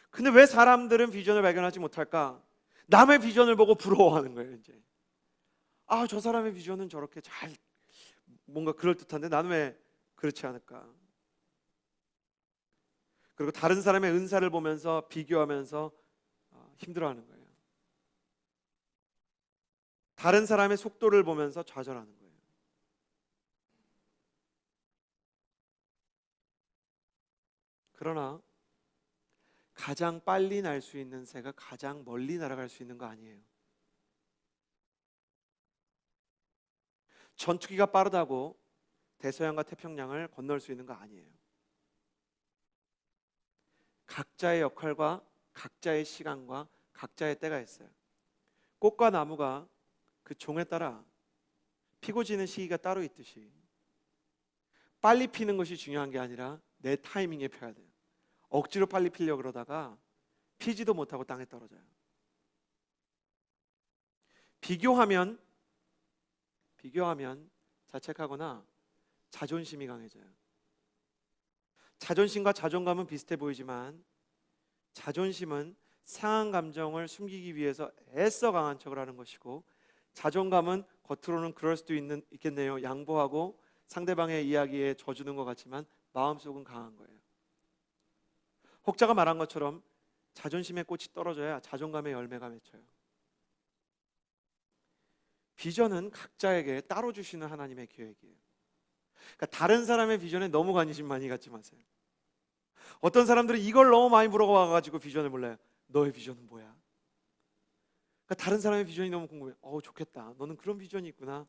근데 왜 사람들은 비전을 발견하지 못할까? 남의 비전을 보고 부러워하는 거예요. 이제 저 사람의 비전은 저렇게 잘 뭔가 그럴듯한데 나는 왜 그렇지 않을까? 그리고 다른 사람의 은사를 보면서 비교하면서 힘들어하는 거예요. 다른 사람의 속도를 보면서 좌절하는 거예요. 그러나 가장 빨리 날 수 있는 새가 가장 멀리 날아갈 수 있는 거 아니에요. 전투기가 빠르다고 대서양과 태평양을 건널 수 있는 거 아니에요. 각자의 역할과 각자의 시간과 각자의 때가 있어요. 꽃과 나무가 그 종에 따라 피고 지는 시기가 따로 있듯이 빨리 피는 것이 중요한 게 아니라 내 타이밍에 펴야 돼요. 억지로 빨리 피려고 그러다가 피지도 못하고 땅에 떨어져요. 비교하면 자책하거나 자존심이 강해져요. 자존심과 자존감은 비슷해 보이지만 자존심은 상한 감정을 숨기기 위해서 애써 강한 척을 하는 것이고, 자존감은 겉으로는 그럴 수도 있겠네요. 양보하고 상대방의 이야기에 져주는 것 같지만 마음속은 강한 거예요. 혹자가 말한 것처럼 자존심의 꽃이 떨어져야 자존감의 열매가 맺혀요. 비전은 각자에게 따로 주시는 하나님의 계획이에요. 그러니까 다른 사람의 비전에 너무 관심 많이 갖지 마세요. 어떤 사람들은 이걸 너무 많이 물어봐가지고 비전을 몰라요. 너의 비전은 뭐야? 그러니까 다른 사람의 비전이 너무 궁금해요. 좋겠다. 너는 그런 비전이 있구나.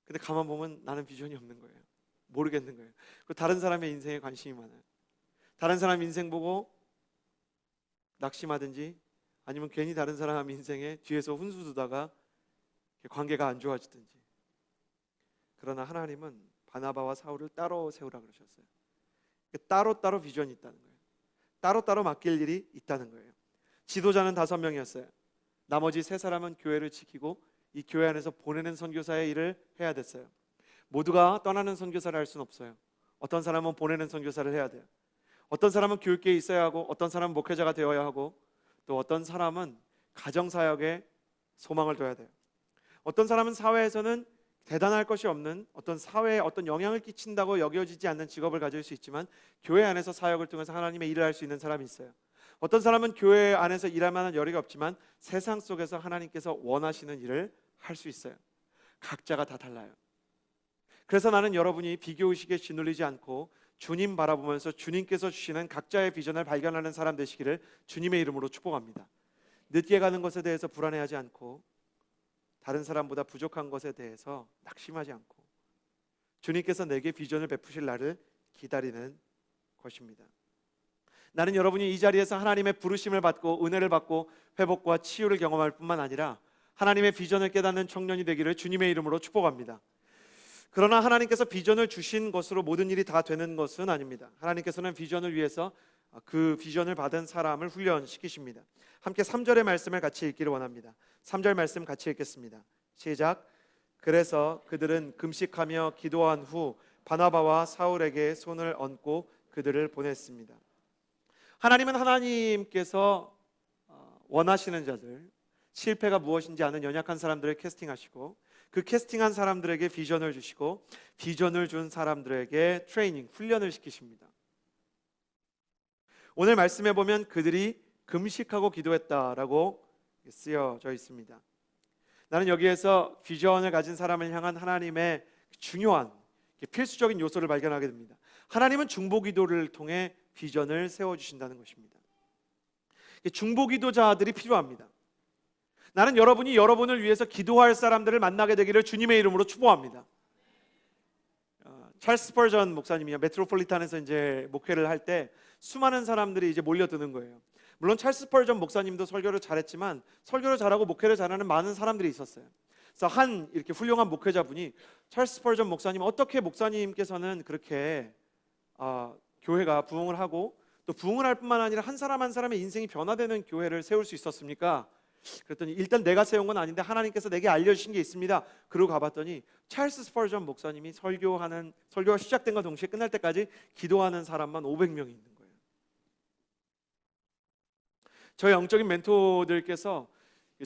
근데 가만 보면 나는 비전이 없는 거예요. 모르겠는 거예요. 그리고 다른 사람의 인생에 관심이 많아요. 다른 사람 인생 보고 낙심하든지 아니면 괜히 다른 사람 인생에 뒤에서 훈수 두다가 관계가 안 좋아지든지. 그러나 하나님은 바나바와 사울을 따로 세우라 그러셨어요. 따로따로 비전이 있다는 거예요. 따로따로 맡길 일이 있다는 거예요. 지도자는 5명이었어요. 나머지 3사람은 교회를 지키고 이 교회 안에서 보내는 선교사의 일을 해야 됐어요. 모두가 떠나는 선교사를 할 수는 없어요. 어떤 사람은 보내는 선교사를 해야 돼요. 어떤 사람은 교육계에 있어야 하고, 어떤 사람은 목회자가 되어야 하고, 또 어떤 사람은 가정사역에 소망을 둬야 돼요. 어떤 사람은 사회에서는 대단할 것이 없는, 어떤 사회에 어떤 영향을 끼친다고 여겨지지 않는 직업을 가질 수 있지만 교회 안에서 사역을 통해서 하나님의 일을 할 수 있는 사람이 있어요. 어떤 사람은 교회 안에서 일할 만한 여력이 없지만 세상 속에서 하나님께서 원하시는 일을 할 수 있어요. 각자가 다 달라요. 그래서 나는 여러분이 비교의식에 짓눌리지 않고 주님 바라보면서 주님께서 주시는 각자의 비전을 발견하는 사람 되시기를 주님의 이름으로 축복합니다. 늦게 가는 것에 대해서 불안해하지 않고, 다른 사람보다 부족한 것에 대해서 낙심하지 않고 주님께서 내게 비전을 베푸실 날을 기다리는 것입니다. 나는 여러분이 이 자리에서 하나님의 부르심을 받고 은혜를 받고 회복과 치유를 경험할 뿐만 아니라 하나님의 비전을 깨닫는 청년이 되기를 주님의 이름으로 축복합니다. 그러나 하나님께서 비전을 주신 것으로 모든 일이 다 되는 것은 아닙니다. 하나님께서는 비전을 위해서 그 비전을 받은 사람을 훈련시키십니다. 함께 3절의 말씀을 같이 읽기를 원합니다. 3절 말씀 같이 읽겠습니다. 시작. 그래서 그들은 금식하며 기도한 후 바나바와 사울에게 손을 얹고 그들을 보냈습니다. 하나님은 하나님께서 원하시는 자들, 실패가 무엇인지 아는 연약한 사람들을 캐스팅하시고 그 캐스팅한 사람들에게 비전을 주시고 비전을 준 사람들에게 트레이닝, 훈련을 시키십니다. 오늘 말씀에 보면 그들이 금식하고 기도했다라고 쓰여져 있습니다. 나는 여기에서 비전을 가진 사람을 향한 하나님의 중요한 필수적인 요소를 발견하게 됩니다. 하나님은 중보기도를 통해 비전을 세워주신다는 것입니다. 중보기도자들이 필요합니다. 나는 여러분이 여러분을 위해서 기도할 사람들을 만나게 되기를 주님의 이름으로 축복합니다. 찰스 스퍼전 목사님이요, 메트로폴리탄에서 이제 목회를 할 때 수많은 사람들이 이제 몰려드는 거예요. 물론 찰스 스퍼전 목사님도 설교를 잘했지만 설교를 잘하고 목회를 잘하는 많은 사람들이 있었어요. 그래서 한 이렇게 훌륭한 목회자분이 찰스 스퍼전 목사님, 어떻게 목사님께서는 그렇게 교회가 부흥을 하고 또 부흥을 할 뿐만 아니라 한 사람 한 사람의 인생이 변화되는 교회를 세울 수 있었습니까? 그랬더니 일단 내가 세운 건 아닌데 하나님께서 내게 알려주신 게 있습니다. 그러고 가봤더니 찰스 스펄전 목사님이 설교가 시작된과 동시에 끝날 때까지 기도하는 사람만 500명이 있는 거예요. 저희 영적인 멘토들께서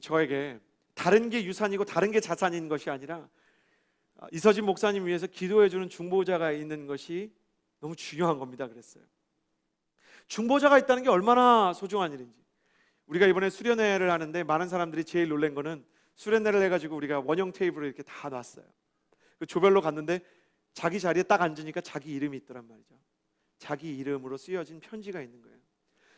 저에게 다른 게 유산이고 다른 게 자산인 것이 아니라 이서진 목사님 위해서 기도해주는 중보자가 있는 것이 너무 중요한 겁니다. 그랬어요. 중보자가 있다는 게 얼마나 소중한 일인지. 우리가 이번에 수련회를 하는데 많은 사람들이 제일 놀란 거는 수련회를 해가지고 우리가 원형 테이블을 이렇게 다 놨어요. 그 조별로 갔는데 자기 자리에 딱 앉으니까 자기 이름이 있더란 말이죠. 자기 이름으로 쓰여진 편지가 있는 거예요.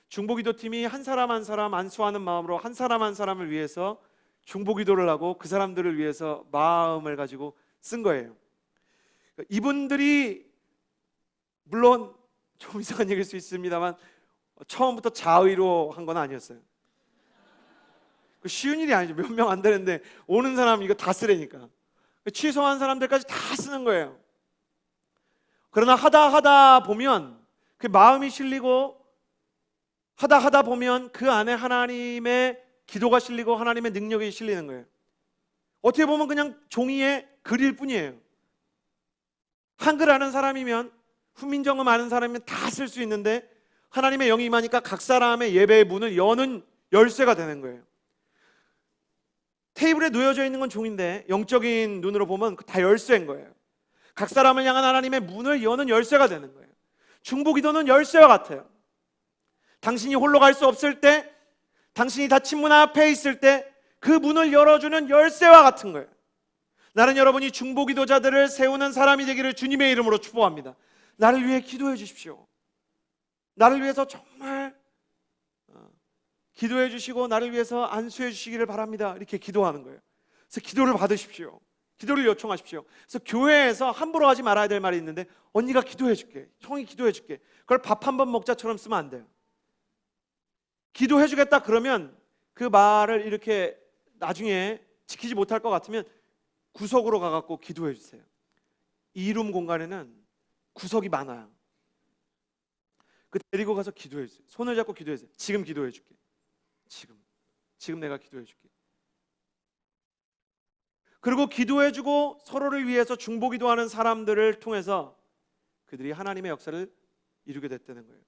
중보기도팀이 한 사람 한 사람 안수하는 마음으로 한 사람 한 사람을 위해서 중보기도를 하고 그 사람들을 위해서 마음을 가지고 쓴 거예요. 이분들이 물론 좀 이상한 얘기일 수 있습니다만 처음부터 자의로 한 건 아니었어요. 쉬운 일이 아니죠. 몇 명 안 되는데 오는 사람 이거 다 쓰라니까. 취소한 사람들까지 다 쓰는 거예요. 그러나 하다 보면 그 마음이 실리고 하다 보면 그 안에 하나님의 기도가 실리고 하나님의 능력이 실리는 거예요. 어떻게 보면 그냥 종이에 글일 뿐이에요. 한글 아는 사람이면 훈민정음 아는 사람이면 다 쓸 수 있는데 하나님의 영이 임하니까 각 사람의 예배의 문을 여는 열쇠가 되는 거예요. 테이블에 놓여져 있는 건 종인데 영적인 눈으로 보면 다 열쇠인 거예요. 각 사람을 향한 하나님의 문을 여는 열쇠가 되는 거예요. 중보기도는 열쇠와 같아요. 당신이 홀로 갈 수 없을 때, 당신이 닫힌 문 앞에 있을 때 그 문을 열어주는 열쇠와 같은 거예요. 나는 여러분이 중보기도자들을 세우는 사람이 되기를 주님의 이름으로 축복합니다. 나를 위해 기도해 주십시오. 나를 위해서 정말 기도해 주시고 나를 위해서 안수해 주시기를 바랍니다. 이렇게 기도하는 거예요. 그래서 기도를 받으십시오. 기도를 요청하십시오. 그래서 교회에서 함부로 하지 말아야 될 말이 있는데 언니가 기도해 줄게, 형이 기도해 줄게, 그걸 밥 한 번 먹자처럼 쓰면 안 돼요. 기도해 주겠다 그러면 그 말을 이렇게 나중에 지키지 못할 것 같으면 구석으로 가갖고 기도해 주세요. 이룸 공간에는 구석이 많아요. 그 데리고 가서 기도해 주세요. 손을 잡고 기도해 주세요. 지금 기도해 줄게. 지금 내가 기도해 줄게. 그리고 기도해 주고 서로를 위해서 중보기도하는 사람들을 통해서 그들이 하나님의 역사를 이루게 됐다는 거예요.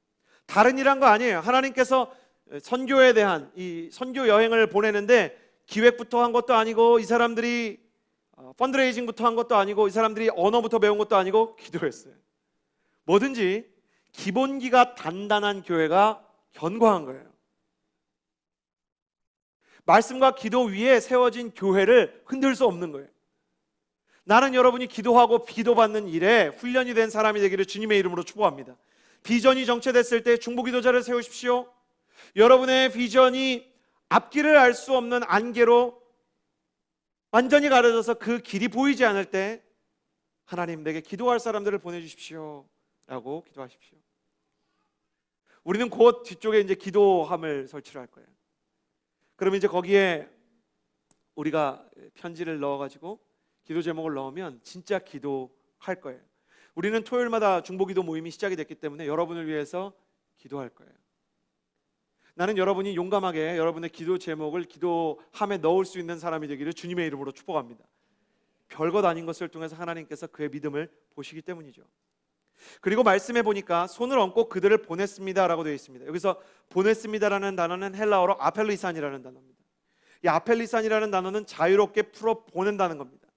다른 일한 거 아니에요. 하나님께서 선교에 대한 이 선교 여행을 보내는데 기획부터 한 것도 아니고 이 사람들이 펀드레이징부터 한 것도 아니고 이 사람들이 언어부터 배운 것도 아니고 기도했어요. 뭐든지 기본기가 단단한 교회가 견고한 거예요. 말씀과 기도 위에 세워진 교회를 흔들 수 없는 거예요. 나는 여러분이 기도하고 기도받는 일에 훈련이 된 사람이 되기를 주님의 이름으로 축복합니다. 비전이 정체됐을 때 중보기도자를 세우십시오. 여러분의 비전이 앞길을 알 수 없는 안개로 완전히 가려져서 그 길이 보이지 않을 때 하나님 내게 기도할 사람들을 보내주십시오 라고 기도하십시오. 우리는 곧 뒤쪽에 이제 기도함을 설치를 할 거예요. 그러면 이제 거기에 우리가 편지를 넣어가지고 기도 제목을 넣으면 진짜 기도할 거예요. 우리는 토요일마다 중보기도 모임이 시작이 됐기 때문에 여러분을 위해서 기도할 거예요. 나는 여러분이 용감하게 여러분의 기도 제목을 기도함에 넣을 수 있는 사람이 되기를 주님의 이름으로 축복합니다. 별것 아닌 것을 통해서 하나님께서 그의 믿음을 보시기 때문이죠. 그리고 말씀해 보니까 손을 얹고 그들을 보냈습니다라고 되어 있습니다. 여기서 보냈습니다라는 단어는 헬라어로 아펠리산이라는 단어입니다. 이 아펠리산이라는 단어는 자유롭게 풀어 보낸다는 겁니다.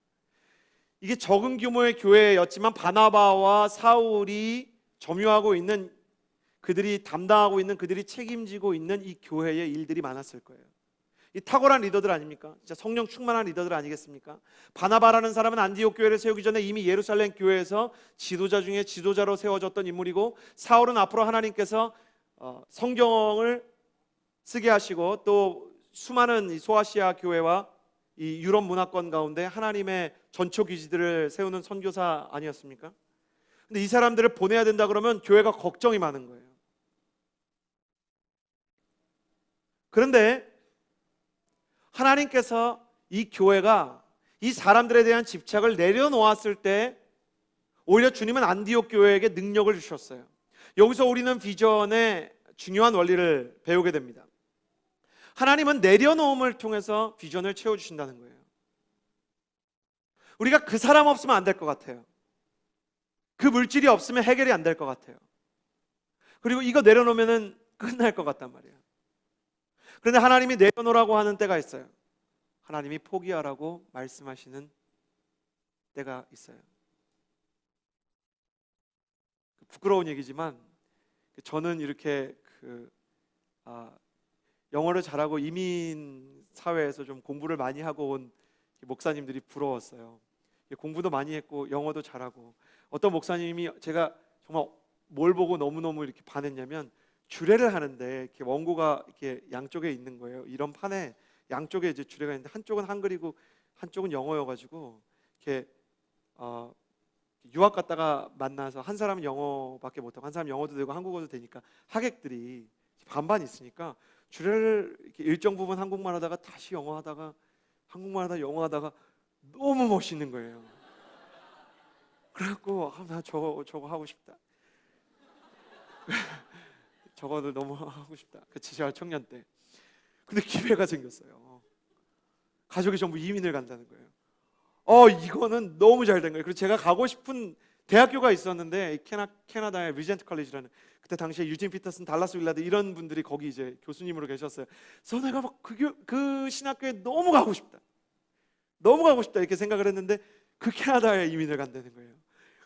이게 적은 규모의 교회였지만 바나바와 사울이 점유하고 있는, 그들이 담당하고 있는, 그들이 책임지고 있는 이 교회의 일들이 많았을 거예요. 이 탁월한 리더들 아닙니까? 진짜 성령 충만한 리더들 아니겠습니까? 바나바라는 사람은 안디옥 교회를 세우기 전에 이미 예루살렘 교회에서 지도자 중에 지도자로 세워졌던 인물이고, 사울은 앞으로 하나님께서 성경을 쓰게 하시고 또 수많은 소아시아 교회와 이 유럽 문화권 가운데 하나님의 전초 기지들을 세우는 선교사 아니었습니까? 근데 이 사람들을 보내야 된다 그러면 교회가 걱정이 많은 거예요. 그런데 하나님께서 이 교회가 이 사람들에 대한 집착을 내려놓았을 때 오히려 주님은 안디옥 교회에게 능력을 주셨어요. 여기서 우리는 비전의 중요한 원리를 배우게 됩니다. 하나님은 내려놓음을 통해서 비전을 채워주신다는 거예요. 우리가 그 사람 없으면 안 될 것 같아요. 그 물질이 없으면 해결이 안 될 것 같아요. 그리고 이거 내려놓으면 끝날 것 같단 말이에요. 그런데 하나님이 내려놓으라고 하는 때가 있어요. 하나님이 포기하라고 말씀하시는 때가 있어요. 부끄러운 얘기지만 저는 이렇게 영어를 잘하고 이민 사회에서 좀 공부를 많이 하고 온 목사님들이 부러웠어요. 공부도 많이 했고 영어도 잘하고, 어떤 목사님이 제가 정말 뭘 보고 너무너무 이렇게 반했냐면, 주례를 하는데 이렇게 원고가 이렇게 양쪽에 있는 거예요. 이런 판에 양쪽에 이제 주례가 있는데 한쪽은 한글이고 한쪽은 영어여가지고 이렇게 유학 갔다가 만나서 한 사람은 영어밖에 못하고 한 사람은 영어도 되고 한국어도 되니까 하객들이 반반 있으니까 주례를 이렇게 일정 부분 한국말 하다가 다시 영어 하다가 한국말 하다가 영어 하다가 너무 멋있는 거예요. 그래갖고 나 저거 하고 싶다. 저거도 너무 하고 싶다. 그치, 제가 청년 때. 근데 기회가 생겼어요. 가족이 전부 이민을 간다는 거예요. 이거는 너무 잘 된 거예요. 그래서 제가 가고 싶은 대학교가 있었는데, 캐나다의 리젠트 컬리지라는, 그때 당시에 유진 피터슨, 달라스 윌라드 이런 분들이 거기 이제 교수님으로 계셨어요. 그래서 내가 막 그 신학교에 너무 가고 싶다 이렇게 생각을 했는데, 그 캐나다에 이민을 간다는 거예요.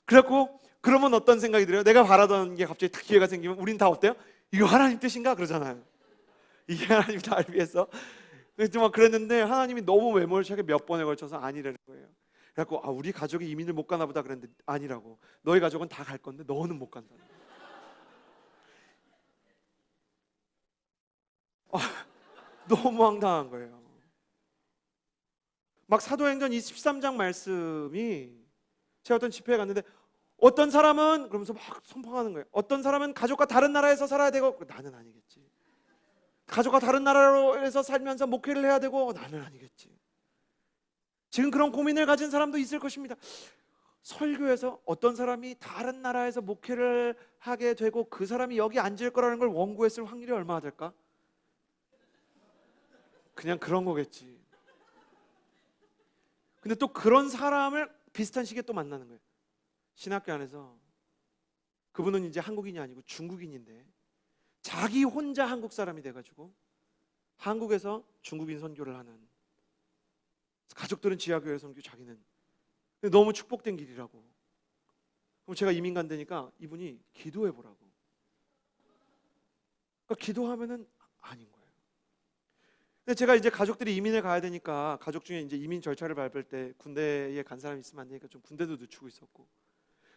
그래갖고 그러면 어떤 생각이 들어요? 내가 바라던 게 갑자기 딱 기회가 생기면 우린 다 어때요? 이거 하나님 뜻인가? 그러잖아요. 이게 하나님 나를 위해서. 그래서 막 그랬는데 하나님이 너무 외모를 몇 번에 걸쳐서 아니라는 거예요. 그래갖고 우리 가족이 이민을 못 가나 보다 그랬는데 아니라고. 너희 가족은 다 갈 건데 너는 못 간다는 거예요. 너무 황당한 거예요. 막 사도행전 23장 말씀이, 제가 어떤 집회에 갔는데 어떤 사람은 그러면서 막 선포하는 거예요. 어떤 사람은 가족과 다른 나라에서 살아야 되고, 나는 아니겠지. 가족과 다른 나라에서 살면서 목회를 해야 되고, 나는 아니겠지. 지금 그런 고민을 가진 사람도 있을 것입니다. 설교에서 어떤 사람이 다른 나라에서 목회를 하게 되고 그 사람이 여기 앉을 거라는 걸 원고했을 확률이 얼마나 될까? 그냥 그런 거겠지. 근데 또 그런 사람을 비슷한 시기에 또 만나는 거예요. 신학교 안에서 그분은 이제 한국인이 아니고 중국인인데 자기 혼자 한국 사람이 돼가지고 한국에서 중국인 선교를 하는, 가족들은 지하교회 선교, 자기는 너무 축복된 길이라고. 그럼 제가 이민 간다니까 이분이 기도해 보라고. 그러니까 기도하면은 아닌 거예요. 근데 제가 이제 가족들이 이민을 가야 되니까 가족 중에 이제 이민 절차를 밟을 때 군대에 간 사람이 있으면 안 되니까 좀 군대도 늦추고 있었고,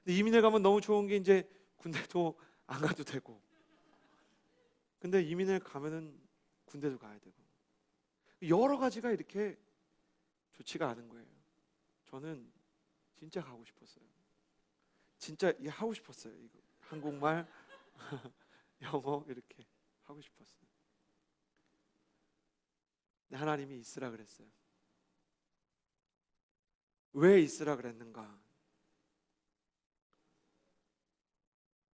근데 이민을 가면 너무 좋은 게 이제 군대도 안 가도 되고, 근데 이민을 가면은 군대도 가야 되고, 여러 가지가 이렇게 좋지가 않은 거예요. 저는 진짜 가고 싶었어요. 진짜 하고 싶었어요. 이거 한국말, 영어 이렇게 하고 싶었어요. 근데 하나님이 있으라 그랬어요. 왜 있으라 그랬는가?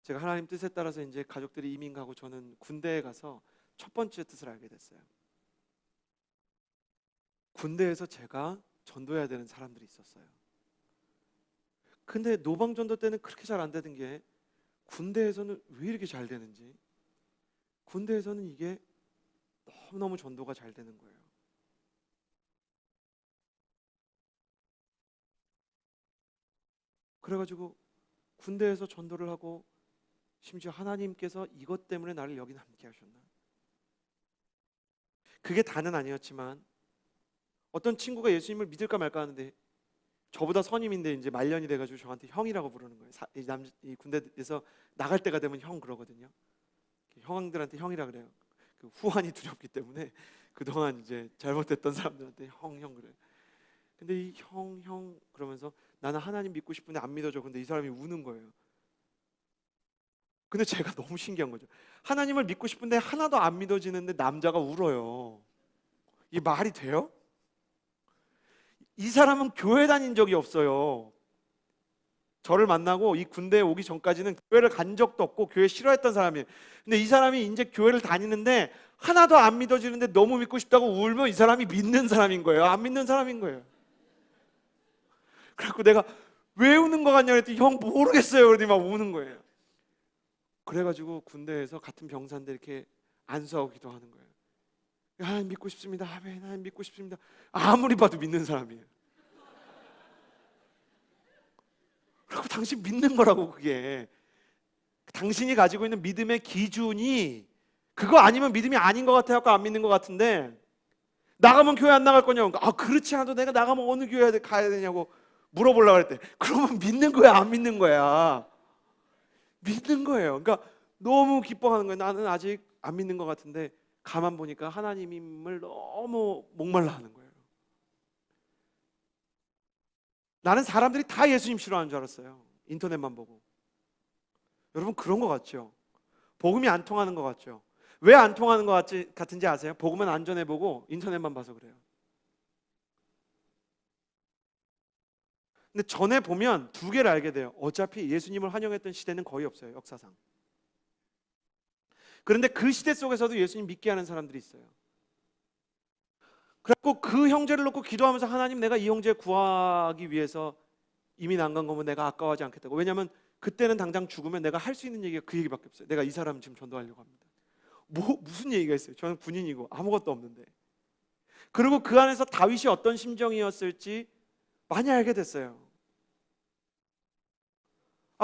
제가 하나님 뜻에 따라서 이제 가족들이 이민 가고 저는 군대에 가서 첫 번째 뜻을 알게 됐어요. 군대에서 제가 전도해야 되는 사람들이 있었어요. 근데 노방전도 때는 그렇게 잘 안 되던 게 군대에서는 왜 이렇게 잘 되는지, 군대에서는 이게 너무너무 전도가 잘 되는 거예요. 그래가지고 군대에서 전도를 하고, 심지어 하나님께서 이것 때문에 나를 여기 남게 하셨나? 그게 다는 아니었지만 어떤 친구가 예수님을 믿을까 말까 하는데 저보다 선임인데 이제 말년이 돼가지고 저한테 형이라고 부르는 거예요. 이 군대에서 나갈 때가 되면 형 그러거든요. 형들한테 형이라 그래요. 그 후환이 두렵기 때문에 그동안 이제 잘못됐던 사람들한테 형 그래요. 근데 이 형 그러면서 나는 하나님 믿고 싶은데 안 믿어줘. 근데 이 사람이 우는 거예요. 근데 제가 너무 신기한 거죠. 하나님을 믿고 싶은데 하나도 안 믿어지는데 남자가 울어요. 이게 말이 돼요? 이 사람은 교회 다닌 적이 없어요. 저를 만나고 이 군대에 오기 전까지는 교회를 간 적도 없고 교회 싫어했던 사람이에요. 근데 이 사람이 이제 교회를 다니는데 하나도 안 믿어지는데 너무 믿고 싶다고 울면 이 사람이 믿는 사람인 거예요? 안 믿는 사람인 거예요? 그래갖고 내가 왜 우는 거 같냐 그랬더니 형 모르겠어요. 그러더니 막 우는 거예요. 그래가지고 군대에서 같은 병사인데 이렇게 안수하고 기도하는 거예요. 하나님 믿고 싶습니다. 아멘. 하나님 믿고 싶습니다. 아무리 봐도 믿는 사람이에요. 그리고 당신 믿는 거라고. 그게 당신이 가지고 있는 믿음의 기준이 그거 아니면 믿음이 아닌 것 같아서 안 믿는 것 같은데, 나가면 교회 안 나갈 거냐고. 아, 그렇지 않아도 내가 나가면 어느 교회 가야 되냐고 물어보려고 했대. 그러면 믿는 거야, 안 믿는 거야? 믿는 거예요. 그러니까 너무 기뻐하는 거예요. 나는 아직 안 믿는 것 같은데 가만 보니까 하나님임을 너무 목말라 하는 거예요. 나는 사람들이 다 예수님 싫어하는 줄 알았어요. 인터넷만 보고. 여러분 그런 거 같죠? 복음이 안 통하는 거 같죠? 왜 안 통하는 거 같은지 아세요? 복음은 안전해 보고 인터넷만 봐서 그래요. 근데 전에 보면 두 개를 알게 돼요. 어차피 예수님을 환영했던 시대는 거의 없어요, 역사상. 그런데 그 시대 속에서도 예수님 믿게 하는 사람들이 있어요. 그래서 그 형제를 놓고 기도하면서 하나님, 내가 이 형제 구하기 위해서 이민 안 간 거면 내가 아까워하지 않겠다고. 왜냐하면 그때는 당장 죽으면 내가 할 수 있는 얘기가 그 얘기밖에 없어요. 내가 이 사람 지금 전도하려고 합니다. 무슨 얘기가 있어요? 저는 군인이고 아무것도 없는데. 그리고 그 안에서 다윗이 어떤 심정이었을지 많이 알게 됐어요.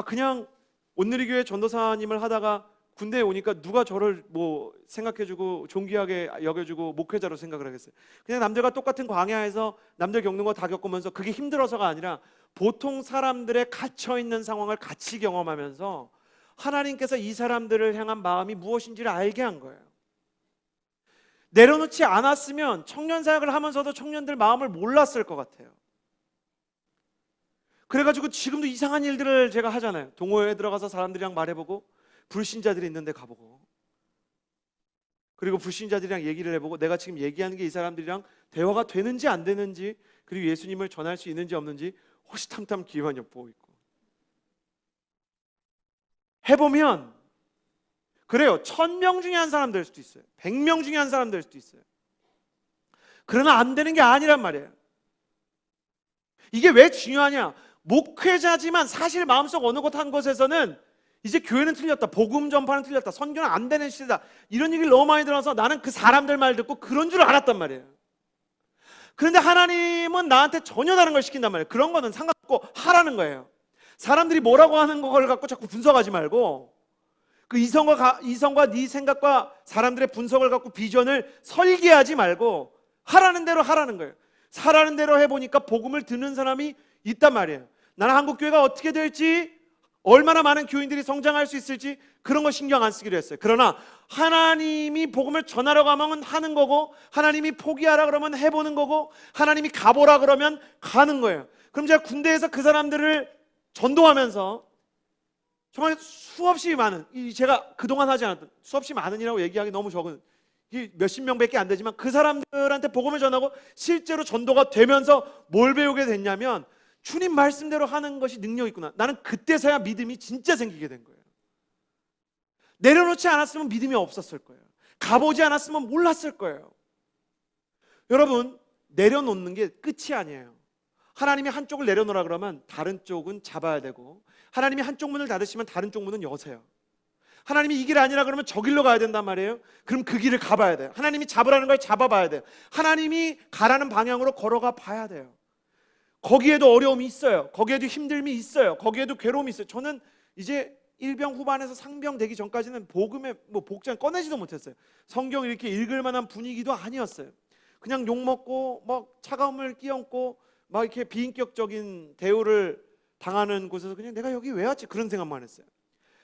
그냥 온누리교회 전도사님을 하다가 군대에 오니까 누가 저를 뭐 생각해주고 존귀하게 여겨주고 목회자로 생각을 하겠어요? 그냥 남들과 똑같은 광야에서 남들 겪는 거 다 겪으면서 그게 힘들어서가 아니라 보통 사람들의 갇혀있는 상황을 같이 경험하면서 하나님께서 이 사람들을 향한 마음이 무엇인지를 알게 한 거예요. 내려놓지 않았으면 청년 사역을 하면서도 청년들 마음을 몰랐을 것 같아요. 그래가지고 지금도 이상한 일들을 제가 하잖아요. 동호회에 들어가서 사람들이랑 말해보고, 불신자들이 있는데 가보고, 그리고 불신자들이랑 얘기를 해보고, 내가 지금 얘기하는 게 이 사람들이랑 대화가 되는지 안 되는지, 그리고 예수님을 전할 수 있는지 없는지 호시탐탐 귀만 엿보고 있고. 해보면 그래요. 1000명 중에 한 사람 될 수도 있어요. 100명 중에 한 사람 될 수도 있어요. 그러나 안 되는 게 아니란 말이에요. 이게 왜 중요하냐? 목회자지만 사실 마음속 어느 곳 한 곳에서는 이제 교회는 틀렸다, 복음 전파는 틀렸다, 선교는 안 되는 시대다, 이런 얘기를 너무 많이 들어서 나는 그 사람들 말 듣고 그런 줄 알았단 말이에요. 그런데 하나님은 나한테 전혀 다른 걸 시킨단 말이에요. 그런 거는 상관없고 하라는 거예요. 사람들이 뭐라고 하는 걸 갖고 자꾸 분석하지 말고, 그 이성과 네 생각과 사람들의 분석을 갖고 비전을 설계하지 말고 하라는 대로 하라는 거예요. 하라는 대로 해보니까 복음을 듣는 사람이 있단 말이에요. 나는 한국교회가 어떻게 될지, 얼마나 많은 교인들이 성장할 수 있을지 그런 거 신경 안 쓰기로 했어요. 그러나 하나님이 복음을 전하라고 하면 하는 거고, 하나님이 포기하라 그러면 해보는 거고, 하나님이 가보라 그러면 가는 거예요. 그럼 제가 군대에서 그 사람들을 전도하면서 정말 수없이 많은, 제가 그동안 하지 않았던, 수없이 많은이라고 얘기하기 너무 적은, 몇십 명밖에 안 되지만 그 사람들한테 복음을 전하고 실제로 전도가 되면서 뭘 배우게 됐냐면, 주님 말씀대로 하는 것이 능력이 있구나. 나는 그때서야 믿음이 진짜 생기게 된 거예요. 내려놓지 않았으면 믿음이 없었을 거예요. 가보지 않았으면 몰랐을 거예요. 여러분, 내려놓는 게 끝이 아니에요. 하나님이 한쪽을 내려놓으라 그러면 다른 쪽은 잡아야 되고, 하나님이 한쪽 문을 닫으시면 다른 쪽 문은 여세요. 하나님이 이 길 아니라 그러면 저 길로 가야 된단 말이에요. 그럼 그 길을 가봐야 돼요. 하나님이 잡으라는 걸 잡아봐야 돼요. 하나님이 가라는 방향으로 걸어가 봐야 돼요. 거기에도 어려움이 있어요. 거기에도 힘듦이 있어요. 거기에도 괴로움이 있어요. 저는 이제 일병 후반에서 상병 되기 전까지는 복음의 복장 꺼내지도 못했어요. 성경 이렇게 읽을 만한 분위기도 아니었어요. 그냥 욕 먹고 막 차가움을 끼얹고 막 이렇게 비인격적인 대우를 당하는 곳에서 그냥 내가 여기 왜 왔지? 그런 생각만 했어요.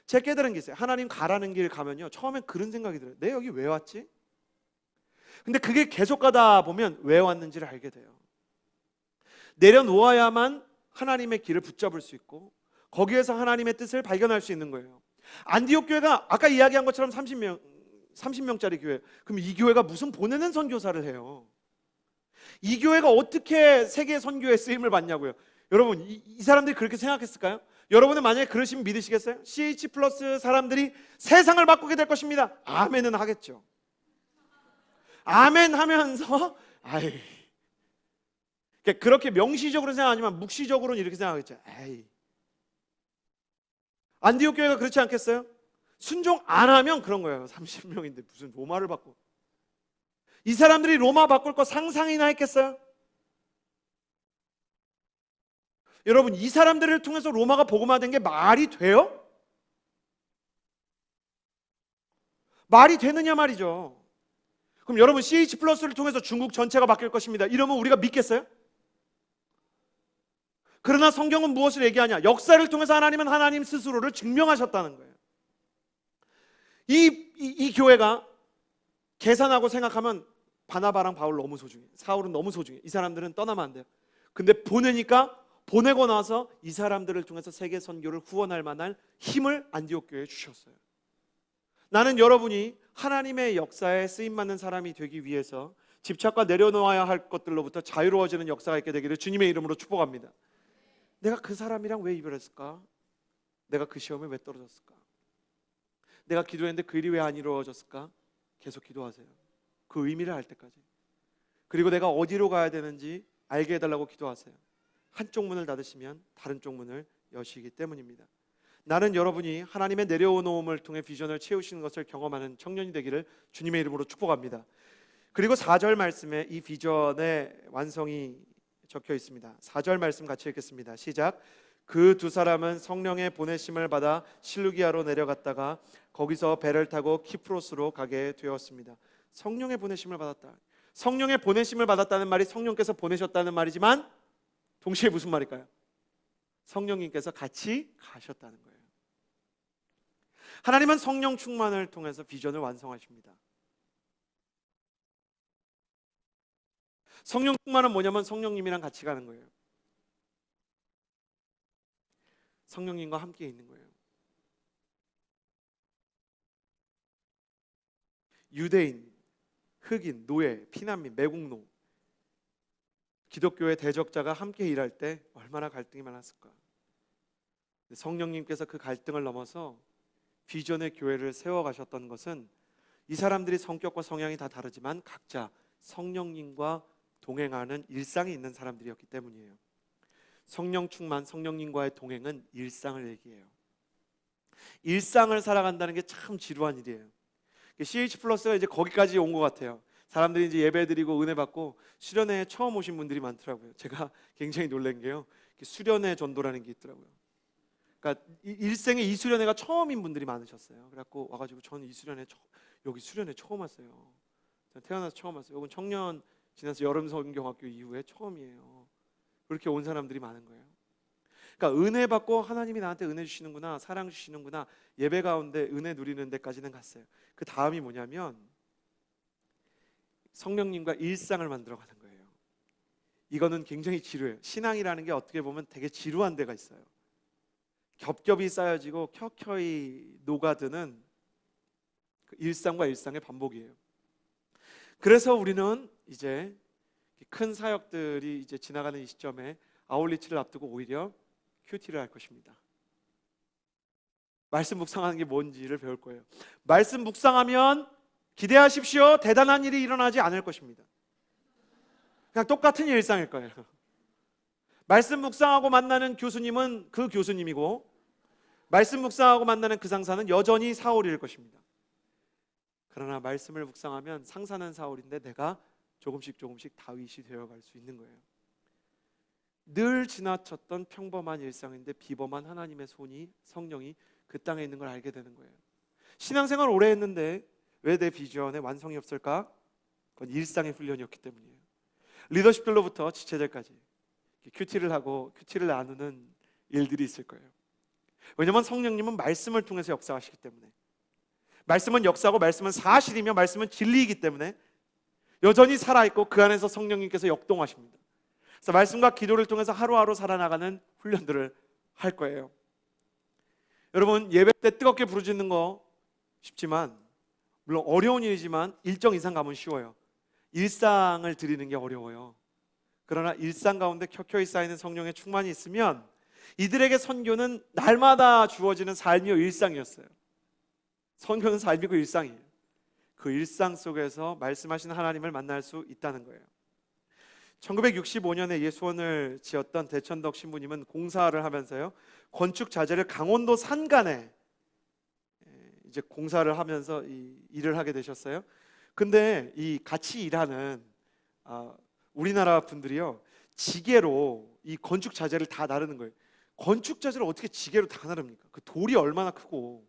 제가 깨달은 게 있어요. 하나님 가라는 길 가면요, 처음엔 그런 생각이 들어요. 내가 여기 왜 왔지? 근데 그게 계속 가다 보면 왜 왔는지를 알게 돼요. 내려놓아야만 하나님의 길을 붙잡을 수 있고, 거기에서 하나님의 뜻을 발견할 수 있는 거예요. 안디옥 교회가 아까 이야기한 것처럼 30명짜리 교회. 그럼 이 교회가 무슨 보내는 선교사를 해요? 이 교회가 어떻게 세계 선교에 쓰임을 받냐고요? 여러분, 이 사람들이 그렇게 생각했을까요? 여러분은 만약에 그러시면 믿으시겠어요? CH 플러스 사람들이 세상을 바꾸게 될 것입니다. 아멘은 하겠죠. 아멘 하면서 아이, 그렇게 명시적으로 생각하지만 묵시적으로는 이렇게 생각하겠죠. 에이, 안디옥 교회가 그렇지 않겠어요? 순종 안 하면 그런 거예요. 30명인데 무슨 로마를 바꿔. 이 사람들이 로마 바꿀 거 상상이나 했겠어요? 여러분, 이 사람들을 통해서 로마가 복음화된 게 말이 돼요? 말이 되느냐 말이죠. 그럼 여러분, CH 플러스를 통해서 중국 전체가 바뀔 것입니다, 이러면 우리가 믿겠어요? 그러나 성경은 무엇을 얘기하냐? 역사를 통해서 하나님은 하나님 스스로를 증명하셨다는 거예요. 이 교회가 계산하고 생각하면 바나바랑 바울 너무 소중해, 사울은 너무 소중해, 이 사람들은 떠나면 안 돼요. 근데 보내고 나서 이 사람들을 통해서 세계 선교를 후원할 만한 힘을 안디옥 교회에 주셨어요. 나는 여러분이 하나님의 역사에 쓰임받는 사람이 되기 위해서 집착과 내려놓아야 할 것들로부터 자유로워지는 역사가 있게 되기를 주님의 이름으로 축복합니다. 내가 그 사람이랑 왜 이별했을까? 내가 그 시험에 왜 떨어졌을까? 내가 기도했는데 그 일이 왜 안 이루어졌을까? 계속 기도하세요. 그 의미를 알 때까지. 그리고 내가 어디로 가야 되는지 알게 해달라고 기도하세요. 한쪽 문을 닫으시면 다른 쪽 문을 여시기 때문입니다. 나는 여러분이 하나님의 내려오노움을 통해 비전을 채우시는 것을 경험하는 청년이 되기를 주님의 이름으로 축복합니다. 그리고 4절 말씀에 이 비전의 완성이 적혀 있습니다. 4절 말씀 같이 읽겠습니다. 시작. 그 두 사람은 성령의 보내심을 받아 실루기아로 내려갔다가 거기서 배를 타고 키프로스로 가게 되었습니다. 성령의 보내심을 받았다. 성령의 보내심을 받았다는 말이 성령께서 보내셨다는 말이지만 동시에 무슨 말일까요? 성령님께서 같이 가셨다는 거예요. 하나님은 성령 충만을 통해서 비전을 완성하십니다. 성령 충만은 뭐냐면 성령님이랑 같이 가는 거예요. 성령님과 함께 있는 거예요. 유대인, 흑인, 노예, 피난민, 매국노, 기독교의 대적자가 함께 일할 때 얼마나 갈등이 많았을까. 성령님께서 그 갈등을 넘어서 비전의 교회를 세워가셨던 것은 이 사람들이 성격과 성향이 다 다르지만 각자 성령님과 동행하는 일상이 있는 사람들이었기 때문이에요. 성령 충만, 성령님과의 동행은 일상을 얘기해요. 일상을 살아간다는 게 참 지루한 일이에요. CH 플러스가 이제 거기까지 온 것 같아요. 사람들이 이제 예배드리고 은혜 받고 수련회에 처음 오신 분들이 많더라고요. 제가 굉장히 놀란 게요, 수련회 전도라는 게 있더라고요. 그러니까 일생에 이 수련회가 처음인 분들이 많으셨어요. 그래갖고 와가지고 저는 여기 수련회 처음 왔어요. 태어나서 처음 왔어요. 이건 청년 지나서 여름 성경학교 이후에 처음이에요. 그렇게 온 사람들이 많은 거예요. 그러니까 은혜 받고 하나님이 나한테 은혜 주시는구나, 사랑 주시는구나, 예배 가운데 은혜 누리는 데까지는 갔어요. 그 다음이 뭐냐면 성령님과 일상을 만들어가는 거예요. 이거는 굉장히 지루해요. 신앙이라는 게 어떻게 보면 되게 지루한 데가 있어요. 겹겹이 쌓여지고 켜켜이 녹아드는 그 일상과 일상의 반복이에요. 그래서 우리는 이제 큰 사역들이 이제 지나가는 이 시점에 아울리치를 앞두고 오히려 큐티를 할 것입니다. 말씀 묵상하는 게 뭔지를 배울 거예요. 말씀 묵상하면 기대하십시오, 대단한 일이 일어나지 않을 것입니다. 그냥 똑같은 일상일 거예요. 말씀 묵상하고 만나는 교수님은 그 교수님이고 말씀 묵상하고 만나는 그 상사는 여전히 사울일 것입니다. 그러나 말씀을 묵상하면 상사는 사울인데 내가 조금씩 다윗이 되어갈 수 있는 거예요. 늘 지나쳤던 평범한 일상인데 비범한 하나님의 손이, 성령이 그 땅에 있는 걸 알게 되는 거예요. 신앙생활 오래 했는데 왜 내 비전에 완성이 없을까? 그건 일상의 훈련이었기 때문이에요. 리더십들로부터 지체들까지 큐티를 하고 큐티를 나누는 일들이 있을 거예요. 왜냐하면 성령님은 말씀을 통해서 역사하시기 때문에, 말씀은 역사고 말씀은 사실이며 말씀은 진리이기 때문에 여전히 살아있고 그 안에서 성령님께서 역동하십니다. 그래서 말씀과 기도를 통해서 하루하루 살아나가는 훈련들을 할 거예요. 여러분, 예배 때 뜨겁게 부르짖는 거 쉽지만, 물론 어려운 일이지만 일정 이상 가면 쉬워요. 일상을 드리는 게 어려워요. 그러나 일상 가운데 켜켜이 쌓이는 성령의 충만이 있으면 이들에게 선교는 날마다 주어지는 삶이요 일상이었어요. 선교는 삶이고 일상이에요. 그 일상 속에서 말씀하시는 하나님을 만날 수 있다는 거예요. 1965년에 예수원을 지었던 대천덕 신부님은 공사를 하면서요, 건축 자재를 강원도 산간에 이제 공사를 하면서 이 일을 하게 되셨어요. 근데 이 같이 일하는 우리나라 분들이요, 지게로 이 건축 자재를 다 나르는 거예요. 건축 자재를 어떻게 지게로 다 나릅니까? 그 돌이 얼마나 크고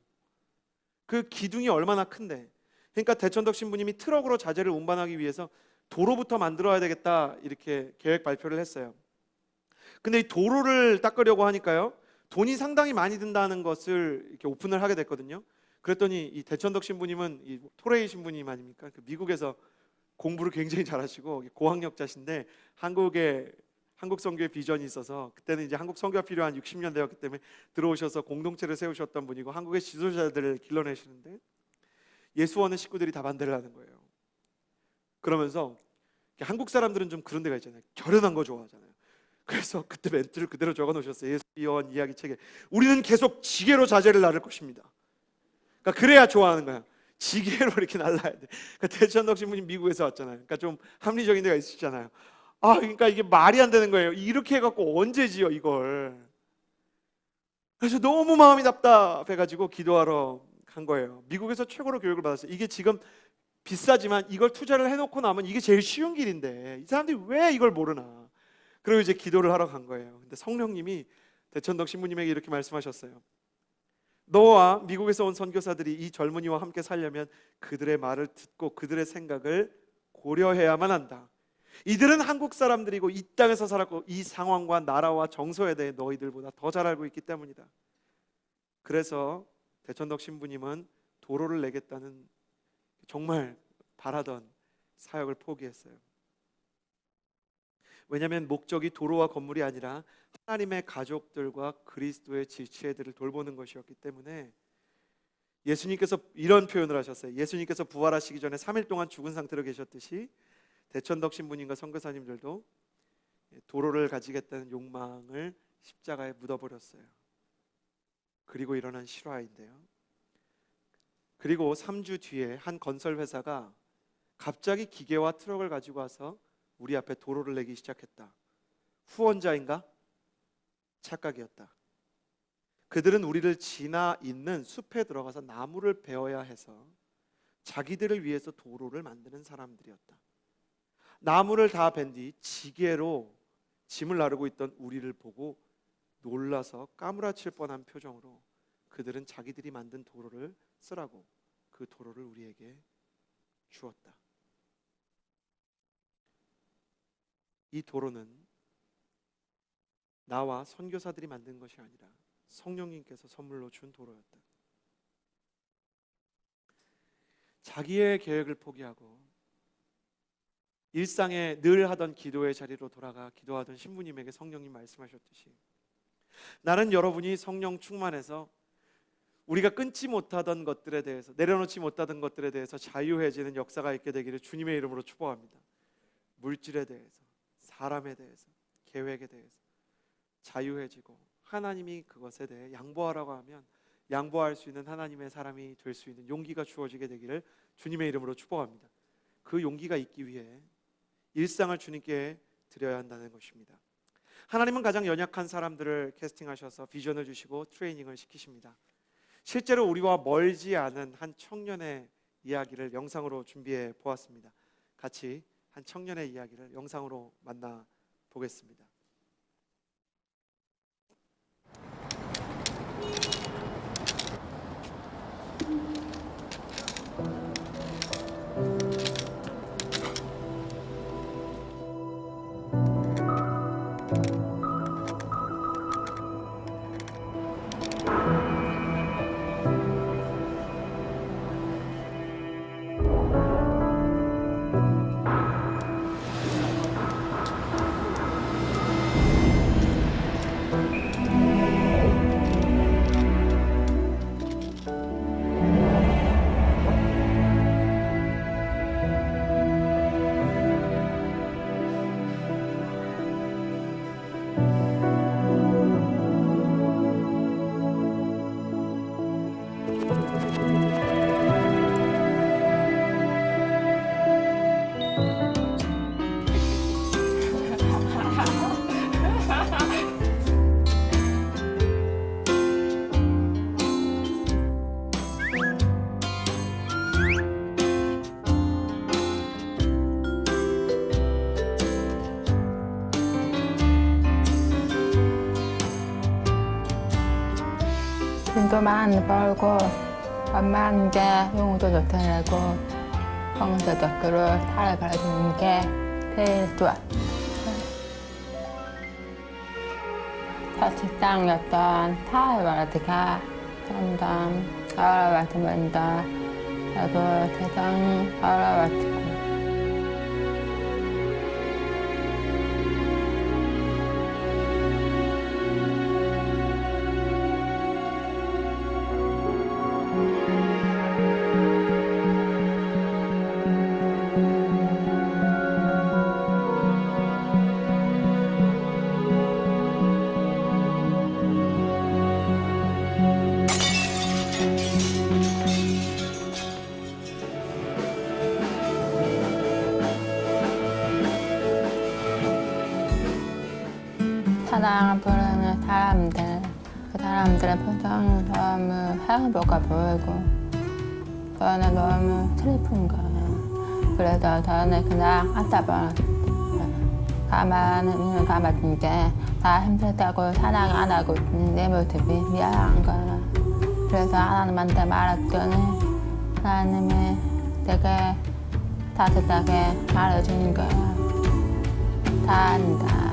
그 기둥이 얼마나 큰데. 그러니까 대천덕 신부님이 트럭으로 자재를 운반하기 위해서 도로부터 만들어야 되겠다, 이렇게 계획 발표를 했어요. 근데 이 도로를 닦으려고 하니까요, 돈이 상당히 많이 든다는 것을 이렇게 오픈을 하게 됐거든요. 그랬더니 이 대천덕 신부님은 이 토레이 신부님 아닙니까? 그 미국에서 공부를 굉장히 잘하시고 고학력자신데 한국 선교의 비전이 있어서, 그때는 이제 한국 선교가 필요한 60년대였기 때문에 들어오셔서 공동체를 세우셨던 분이고 한국의 지도자들을 길러내시는데, 예수원의 식구들이 다 반대를 하는 거예요. 그러면서 한국 사람들은 좀 그런 데가 있잖아요. 결연한 거 좋아하잖아요. 그래서 그때 멘트를 그대로 적어 놓으셨어요. 예수원 이야기책에. 우리는 계속 지게로 자재를 나를 것입니다. 그러니까 그래야 좋아하는 거야. 지게로 이렇게 날라야 돼. 그러니까 대천덕 신부님 미국에서 왔잖아요. 그러니까 좀 합리적인 데가 있으시잖아요. 그러니까 이게 말이 안 되는 거예요. 이렇게 해갖고 언제 지어 이걸. 그래서 너무 마음이 답답해가지고 기도하러 간 거예요. 미국에서 최고로 교육을 받았어요. 이게 지금 비싸지만 이걸 투자를 해놓고 나면 이게 제일 쉬운 길인데 이 사람들이 왜 이걸 모르나. 그리고 이제 기도를 하러 간 거예요. 근데 성령님이 대천덕 신부님에게 이렇게 말씀하셨어요. 너와 미국에서 온 선교사들이 이 젊은이와 함께 살려면 그들의 말을 듣고 그들의 생각을 고려해야만 한다. 이들은 한국 사람들이고 이 땅에서 살았고 이 상황과 나라와 정서에 대해 너희들보다 더 잘 알고 있기 때문이다. 그래서 대천덕 신부님은 도로를 내겠다는 정말 바라던 사역을 포기했어요. 왜냐하면 목적이 도로와 건물이 아니라 하나님의 가족들과 그리스도의 지체들을 돌보는 것이었기 때문에 예수님께서 이런 표현을 하셨어요. 예수님께서 부활하시기 전에 3일 동안 죽은 상태로 계셨듯이 대천덕 신부님과 선교사님들도 도로를 가지겠다는 욕망을 십자가에 묻어버렸어요. 그리고 일어난 실화인데요. 그리고 3주 뒤에 한 건설 회사가 갑자기 기계와 트럭을 가지고 와서 우리 앞에 도로를 내기 시작했다. 후원자인가? 착각이었다. 그들은 우리를 지나 있는 숲에 들어가서 나무를 베어야 해서 자기들을 위해서 도로를 만드는 사람들이었다. 나무를 다 벤 뒤 지게로 짐을 나르고 있던 우리를 보고 놀라서 까무라칠 뻔한 표정으로 그들은 자기들이 만든 도로를 쓰라고 그 도로를 우리에게 주었다. 이 도로는 나와 선교사들이 만든 것이 아니라 성령님께서 선물로 준 도로였다. 자기의 계획을 포기하고 일상에 늘 하던 기도의 자리로 돌아가 기도하던 신부님에게 성령님 말씀하셨듯이 나는 여러분이 성령 충만해서 우리가 끊지 못하던 것들에 대해서, 내려놓지 못하던 것들에 대해서 자유해지는 역사가 있게 되기를 주님의 이름으로 축복합니다. 물질에 대해서, 사람에 대해서, 계획에 대해서 자유해지고 하나님이 그것에 대해 양보하라고 하면 양보할 수 있는 하나님의 사람이 될 수 있는 용기가 주어지게 되기를 주님의 이름으로 축복합니다. 그 용기가 있기 위해 일상을 주님께 드려야 한다는 것입니다. 하나님은 가장 연약한 사람들을 캐스팅하셔서 비전을 주시고 트레이닝을 시키십니다. 실제로 우리와 멀지 않은 한 청년의 이야기를 영상으로 준비해 보았습니다. 같이 한 청년의 이야기를 영상으로 만나 보겠습니다. 돈도 많이 벌고 엄마한테 용돈도 드리고 경제적으로 살아가는 게 제일 좋아. 사실상이었던 타이와드가 점점 어려워지면서 저도 세상이 어려워지고 사랑을 부르는 사람들, 그 사람들의 표정이 너무 행복해 보이고 저는 너무 슬픈 거예요. 그래서 저는 그냥 앉아버렸어요. 가만히 눈을 감았던 게다 힘들다고 사랑 안 하고 있는 내 모습이 미안한 거예요. 그래서 하나님한테 말했더니 하나님이 되게 따뜻하게 말해주는 거예요. 다 안다.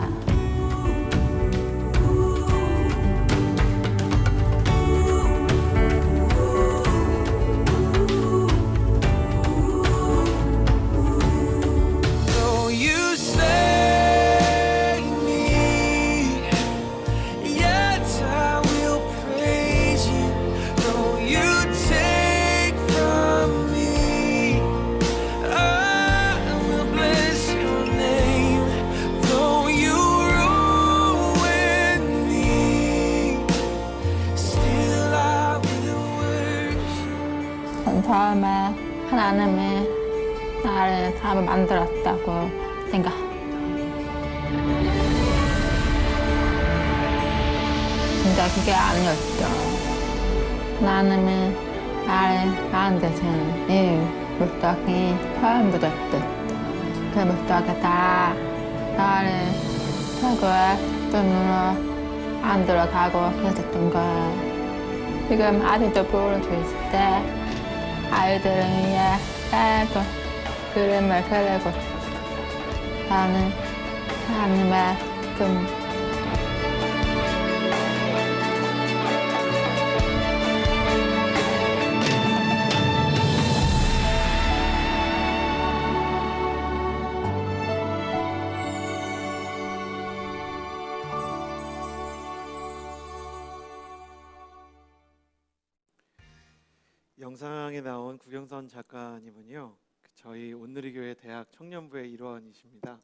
전 처음에 하나님이 나를 사람을 만들었다고 생각합니다. 근데 그게 아니었죠. 하나님이 나를 만드신 이 목적이 처음부터 있었죠. 그 목적이 다 나를 최고의 분으로 만들어가고 계셨던 거예요. 지금 아직도 보여줄 때 아이들을 위해 계속 그림을 그리고 나는 하나님의 좀 영상에 나온 구경선 작가님은요, 저희 온누리교회 대학 청년부의 일원이십니다.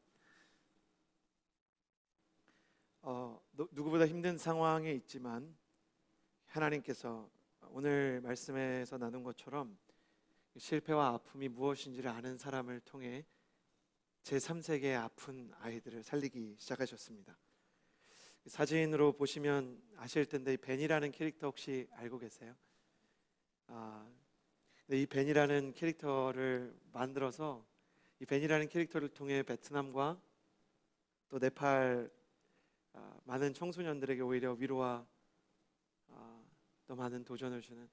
누구보다 힘든 상황에 있지만 하나님께서 오늘 말씀에서 나눈 것처럼 실패와 아픔이 무엇인지를 아는 사람을 통해 제3세계의 아픈 아이들을 살리기 시작하셨습니다. 사진으로 보시면 아실 텐데 이 벤이라는 캐릭터 혹시 알고 계세요? 이 벤이라는 캐릭터를 만들어서 이 벤이라는 캐릭터를 통해 베트남과 또 네팔 많은 청소년들에게 오히려 위로와 또 많은 도전을 주는,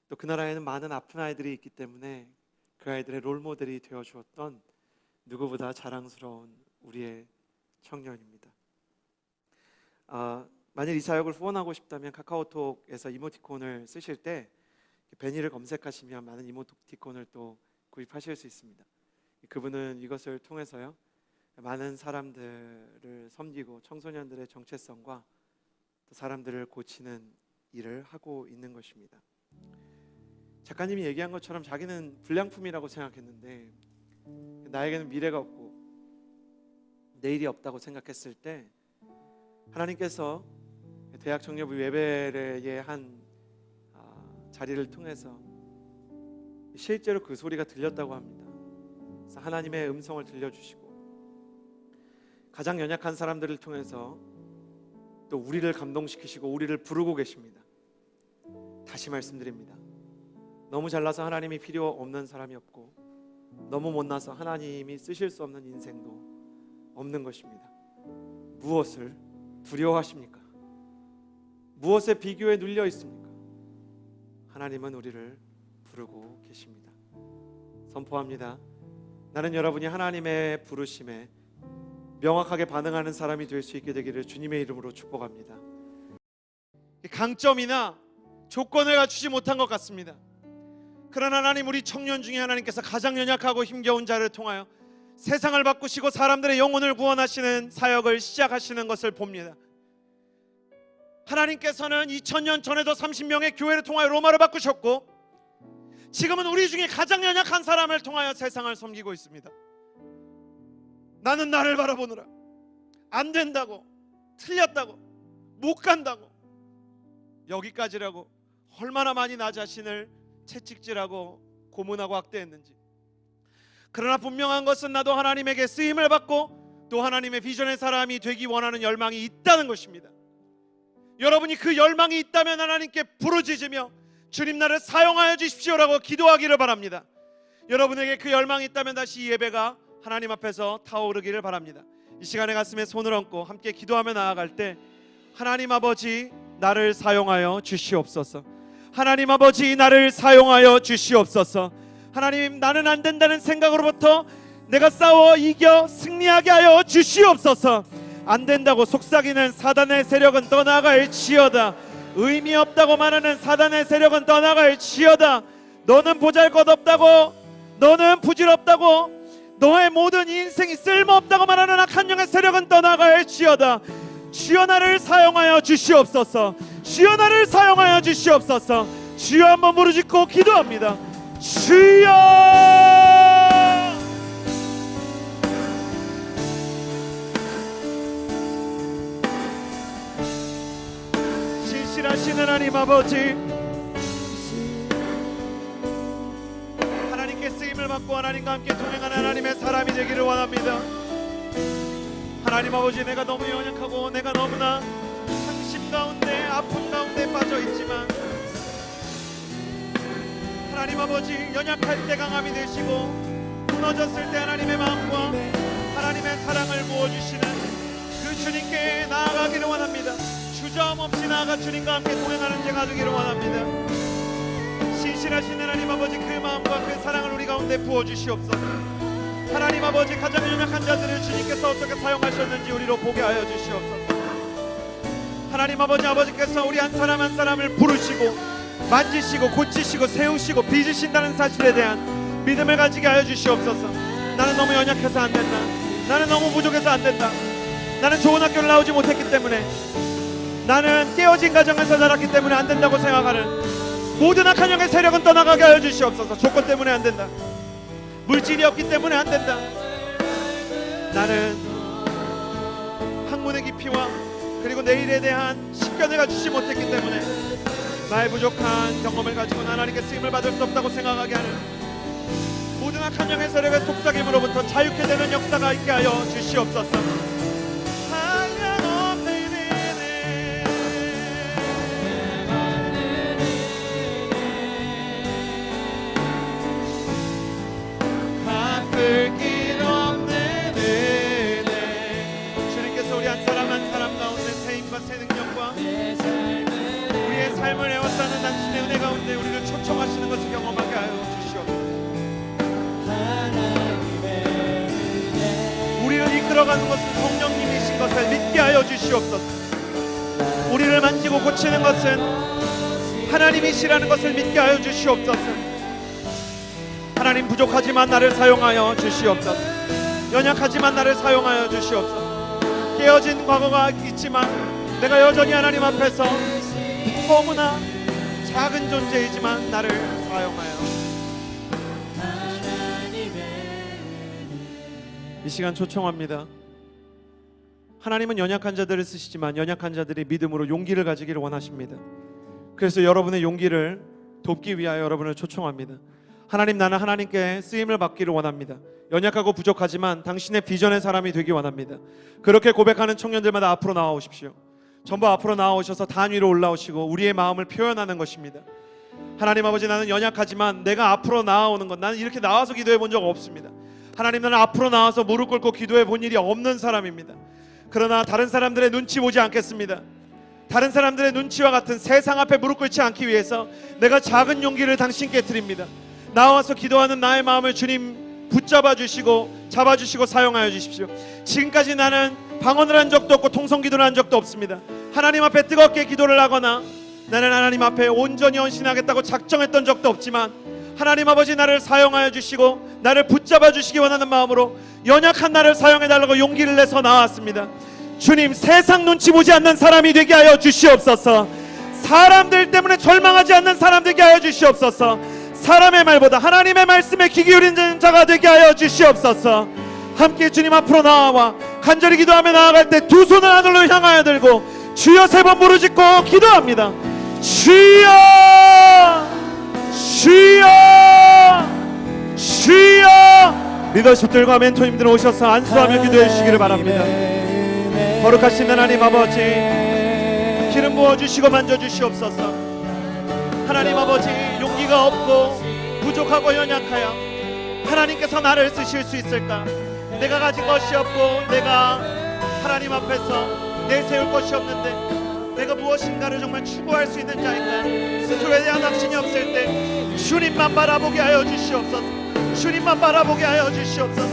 또 그 나라에는 많은 아픈 아이들이 있기 때문에 그 아이들의 롤모델이 되어 주었던 누구보다 자랑스러운 우리의 청년입니다. 만일 이 사역을 후원하고 싶다면 카카오톡에서 이모티콘을 쓰실 때 베니를 검색하시면 많은 이모티콘을 또 구입하실 수 있습니다. 그분은 이것을 통해서요, 많은 사람들을 섬기고 청소년들의 정체성과 또 사람들을 고치는 일을 하고 있는 것입니다. 작가님이 얘기한 것처럼 자기는 불량품이라고 생각했는데 나에게는 미래가 없고 내일이 없다고 생각했을 때 하나님께서 대학 청년부 예배의 한 자리를 통해서 실제로 그 소리가 들렸다고 합니다. 그래서 하나님의 음성을 들려주시고 가장 연약한 사람들을 통해서 또 우리를 감동시키시고 우리를 부르고 계십니다. 다시 말씀드립니다. 너무 잘나서 하나님이 필요 없는 사람이 없고 너무 못나서 하나님이 쓰실 수 없는 인생도 없는 것입니다. 무엇을 두려워하십니까? 무엇에 비교에 눌려 있습니까? 하나님은 우리를 부르고 계십니다. 선포합니다. 나는 여러분이 하나님의 부르심에 명확하게 반응하는 사람이 될 수 있게 되기를 주님의 이름으로 축복합니다. 강점이나 조건을 갖추지 못한 것 같습니다. 그러나 하나님, 우리 청년 중에 하나님께서 가장 연약하고 힘겨운 자를 통하여 세상을 바꾸시고 사람들의 영혼을 구원하시는 사역을 시작하시는 것을 봅니다. 하나님께서는 2000년 전에도 30명의 교회를 통하여 로마를 바꾸셨고, 지금은 우리 중에 가장 연약한 사람을 통하여 세상을 섬기고 있습니다. 나는 나를 바라보느라 안 된다고, 틀렸다고, 못 간다고, 여기까지라고 얼마나 많이 나 자신을 채찍질하고 고문하고 학대했는지. 그러나 분명한 것은 나도 하나님에게 쓰임을 받고 또 하나님의 비전의 사람이 되기 원하는 열망이 있다는 것입니다. 여러분이 그 열망이 있다면 하나님께 부르짖으며 주님 나를 사용하여 주십시오라고 기도하기를 바랍니다. 여러분에게 그 열망이 있다면 다시 이 예배가 하나님 앞에서 타오르기를 바랍니다. 이 시간에 가슴에 손을 얹고 함께 기도하며 나아갈 때, 하나님 아버지 나를 사용하여 주시옵소서. 하나님 아버지 나를 사용하여 주시옵소서. 하나님, 나는 안 된다는 생각으로부터 내가 싸워 이겨 승리하게 하여 주시옵소서. 안 된다고 속삭이는 사단의 세력은 떠나갈지어다. 의미 없다고 말하는 사단의 세력은 떠나갈지어다. 너는 보잘것없다고, 너는 부질없다고, 너의 모든 인생이 쓸모없다고 말하는 악한 영의 세력은 떠나갈지어다. 주여 나를 사용하여 주시옵소서. 주여 나를 사용하여 주시옵소서. 주여 한번 부르짖고 기도합니다. 주여! 신실하신 하나님 아버지, 하나님께 쓰임을 받고 하나님과 함께 동행하는 하나님의 사람이 되기를 원합니다. 하나님 아버지, 내가 너무 연약하고 내가 너무나 상심 가운데 아픔 가운데 빠져있지만, 하나님 아버지, 연약할 때 강함이 되시고 무너졌을 때 하나님의 마음과 하나님의 사랑을 부어주시는 그 주님께 나아가기를 원합니다. 주저함 없이 나아가 주님과 함께 동행하는 제가 되기를 원합니다. 신실하신 하나님 아버지, 그 마음과 그 사랑을 우리 가운데 부어주시옵소서. 하나님 아버지, 가장 연약한 자들을 주님께서 어떻게 사용하셨는지 우리로 보게 하여 주시옵소서. 하나님 아버지, 아버지께서 우리 한 사람 한 사람을 부르시고 만지시고 고치시고 세우시고 빚으신다는 사실에 대한 믿음을 가지게 하여 주시옵소서. 나는 너무 연약해서 안 된다. 나는 너무 부족해서 안 된다. 나는 좋은 학교를 나오지 못했기 때문에, 나는 깨어진 가정에서 자랐기 때문에 안 된다고 생각하는 모든 악한 영의 세력은 떠나가게 하여 주시옵소서. 조건 때문에 안 된다. 물질이 없기 때문에 안 된다. 나는 학문의 깊이와 그리고 내일에 대한 식견을 갖추지 못했기 때문에 나의 부족한 경험을 가지고 하나님께 쓰임을 받을 수 없다고 생각하게 하는 모든 악한 영의 세력의 속삭임으로부터 자유케 되는 역사가 있게 하여 주시옵소서. 길 없는 은혜, 주님께서 우리 한 사람 한 사람 가운데 새 힘과 새 능력과 우리의 삶을 에워싸는 당신의 은혜 가운데 우리를 초청하시는 것을 경험하게 하여 주시옵소서. 우리를 이끌어가는 것은 성령님이신 것을 믿게 하여 주시옵소서. 우리를 만지고 고치는 것은 하나님이시라는 것을 믿게 하여 주시옵소서. 하나님, 부족하지만 나를 사용하여 주시옵소서. 연약하지만 나를 사용하여 주시옵소서. 깨어진 과거가 있지만 내가 여전히 하나님 앞에서 너무나 작은 존재이지만 나를 사용하여. 이 시간 초청합니다. 하나님은 연약한 자들을 쓰시지만 연약한 자들이 믿음으로 용기를 가지기를 원하십니다. 그래서 여러분의 용기를 돕기 위하여 여러분을 초청합니다. 하나님, 나는 하나님께 쓰임을 받기를 원합니다. 연약하고 부족하지만 당신의 비전의 사람이 되기 원합니다. 그렇게 고백하는 청년들마다 앞으로 나와오십시오. 전부 앞으로 나와오셔서 단 위로 올라오시고 우리의 마음을 표현하는 것입니다. 하나님 아버지, 나는 연약하지만 내가 앞으로 나아오는 것, 나는 이렇게 나와서 기도해 본 적 없습니다. 하나님, 나는 앞으로 나와서 무릎 꿇고 기도해 본 일이 없는 사람입니다. 그러나 다른 사람들의 눈치 보지 않겠습니다. 다른 사람들의 눈치와 같은 세상 앞에 무릎 꿇지 않기 위해서 내가 작은 용기를 당신께 드립니다. 나와서 기도하는 나의 마음을 주님 붙잡아 주시고 잡아주시고 사용하여 주십시오. 지금까지 나는 방언을 한 적도 없고 통성기도를 한 적도 없습니다. 하나님 앞에 뜨겁게 기도를 하거나 나는 하나님 앞에 온전히 헌신하겠다고 작정했던 적도 없지만 하나님 아버지 나를 사용하여 주시고 나를 붙잡아 주시기 원하는 마음으로 연약한 나를 사용해 달라고 용기를 내서 나왔습니다. 주님, 세상 눈치 보지 않는 사람이 되게 하여 주시옵소서. 사람들 때문에 절망하지 않는 사람 되게 하여 주시옵소서. 사람의 말보다 하나님의 말씀에 귀 기울이는 자가 되게 하여 주시옵소서. 함께 주님 앞으로 나와 간절히 기도하며 나아갈 때 두 손을 하늘로 향하여 들고 주여 3번 부르짖고 기도합니다. 주여, 주여, 주여. 리더십들과 멘토님들 오셔서 안수하며 기도해 주시기를 바랍니다. 거룩하신 하나님 아버지, 기름 부어주시고 만져주시옵소서. 하나님 아버지, 용기가 없고 부족하고 연약하여 하나님께서 나를 쓰실 수 있을까? 내가 가진 것이 없고 내가 하나님 앞에서 내세울 것이 없는데 내가 무엇인가를 정말 추구할 수 있는 자인가? 스스로에 대한 확신이 없을 때 주님만 바라보게 하여 주시옵소서. 주님만 바라보게 하여 주시옵소서.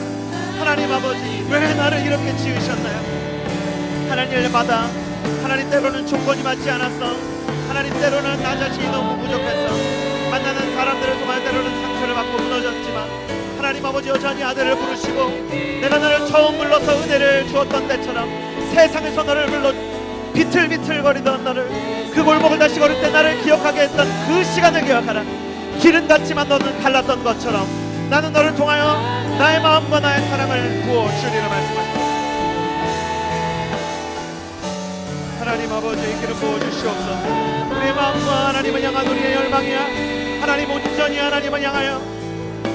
하나님 아버지, 왜 나를 이렇게 지으셨나요? 하나님마다 하나님 때로는 조건이 맞지 않았어. 하나님 때로는 나 자신이 너무 부족했어. 만나는 사람들을 통해 때로는 상처를 받고 무너졌지만 하나님 아버지 여전히 아들을 부르시고 내가 너를 처음 불러서 은혜를 주었던 때처럼 세상에서 너를 불러 비틀비틀거리던 너를 그 골목을 다시 걸을 때 나를 기억하게 했던 그 시간을 기억하라. 길은 같지만 너는 달랐던 것처럼 나는 너를 통하여 나의 마음과 나의 사랑을 부어주리라 말씀하십니다. 하나님 아버지, 기름 부어주시옵소서. 우리의 마음과 하나님을 향한 우리의 열망이야. 하나님 온전히 하나님을 향하여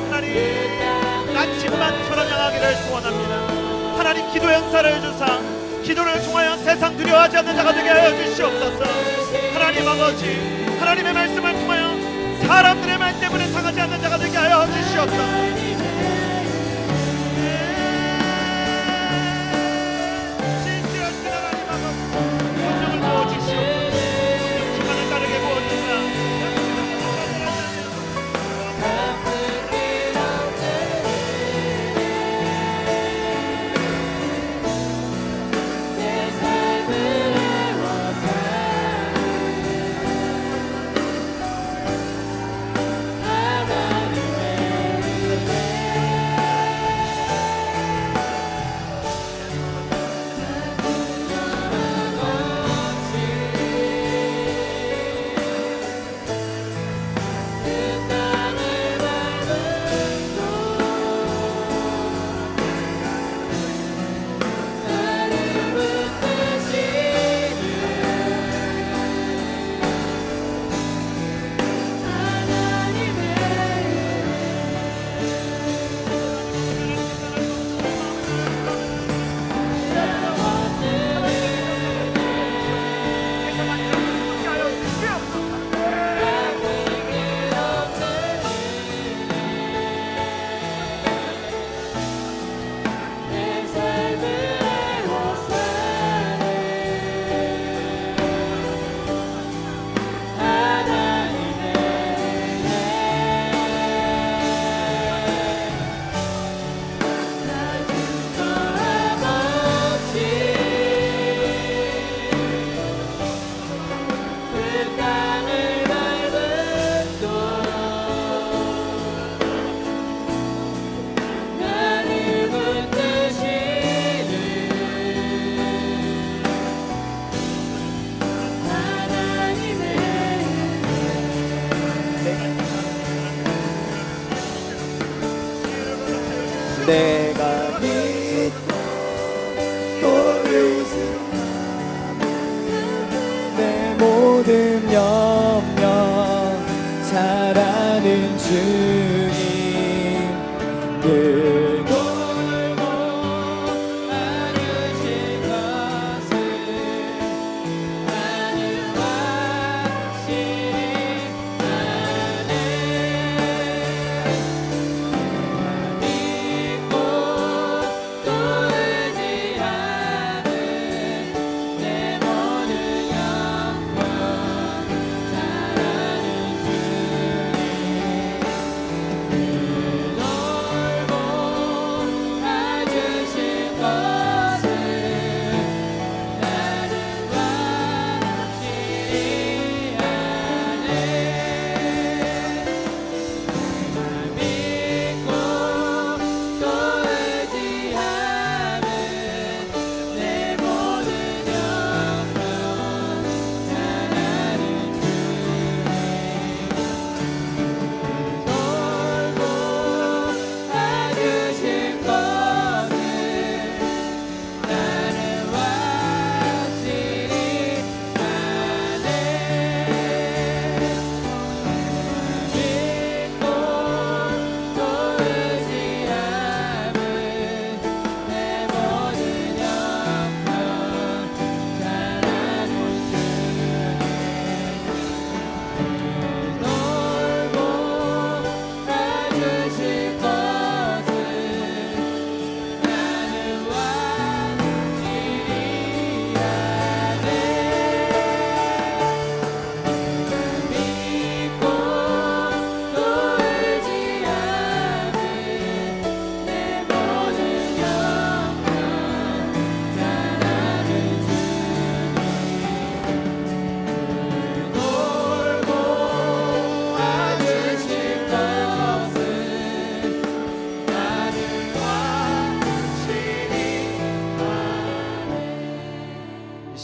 하나님 나침반처럼 향하기를 소원합니다. 하나님 기도 연사를 주사 기도를 통하여 세상 두려워하지 않는 자가 되게 하여 주시옵소서. 하나님 아버지, 하나님의 말씀을 통하여 사람들의 말 때문에 상하지 않는 자가 되게 하여 주시옵소서.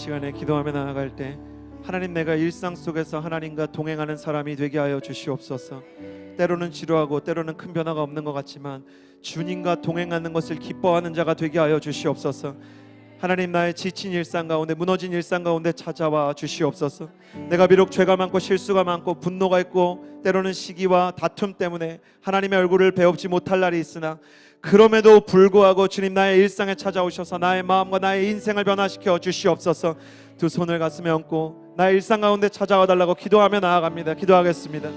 시간에 기도하며 나아갈 때 하나님, 내가 일상 속에서 하나님과 동행하는 사람이 되게 하여 주시옵소서. 때로는 지루하고 때로는 큰 변화가 없는 것 같지만 주님과 동행하는 것을 기뻐하는 자가 되게 하여 주시옵소서. 하나님, 나의 지친 일상 가운데, 무너진 일상 가운데 찾아와 주시옵소서. 내가 비록 죄가 많고 실수가 많고 분노가 있고 때로는 시기와 다툼 때문에 하나님의 얼굴을 배웁지 못할 날이 있으나 그럼에도 불구하고 주님, 나의 일상에 찾아오셔서 나의 마음과 나의 인생을 변화시켜 주시옵소서. 두 손을 가슴에 얹고 나의 일상 가운데 찾아와 달라고 기도하며 나아갑니다. 기도하겠습니다.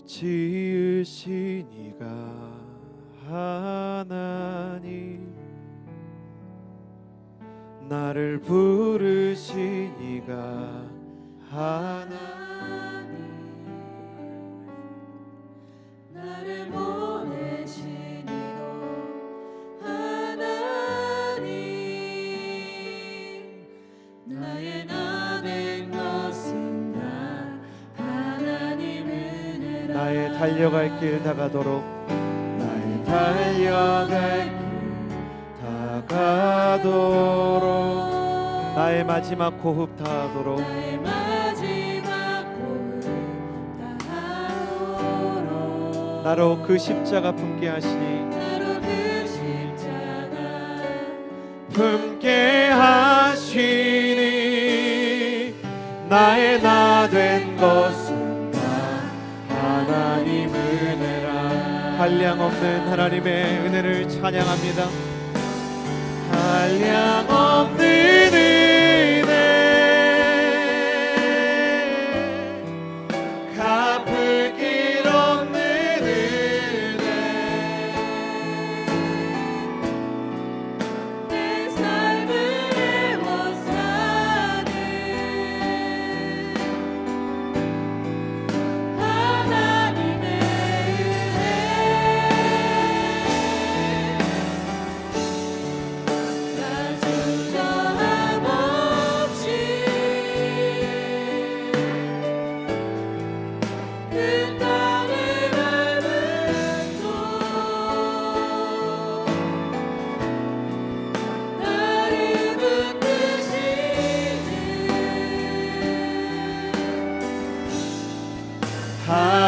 지으신 이가 하나님, 나를 부르신 이가 하나님, 나를 보내신 이도 하나님, 나의 나 된 것은 다 하나님 은혜라. 나의 달려갈 길 다가도록, 나의 달려갈 길 다가도록, 나의 마지막 호흡 다하도록, 나의 마지막 호흡 다하도록, 나로 그 십자가 품게 하시니, 나로 그 십자가 품게 하시니, 나의 나 된 것은 다 하나님 은혜라. 한량없는 하나님의 은혜를 찬양합니다. 한량없는 은혜, 갚을 길 없는 은혜, 내 삶을 애워싸는 하나님의 은혜. 나 순전함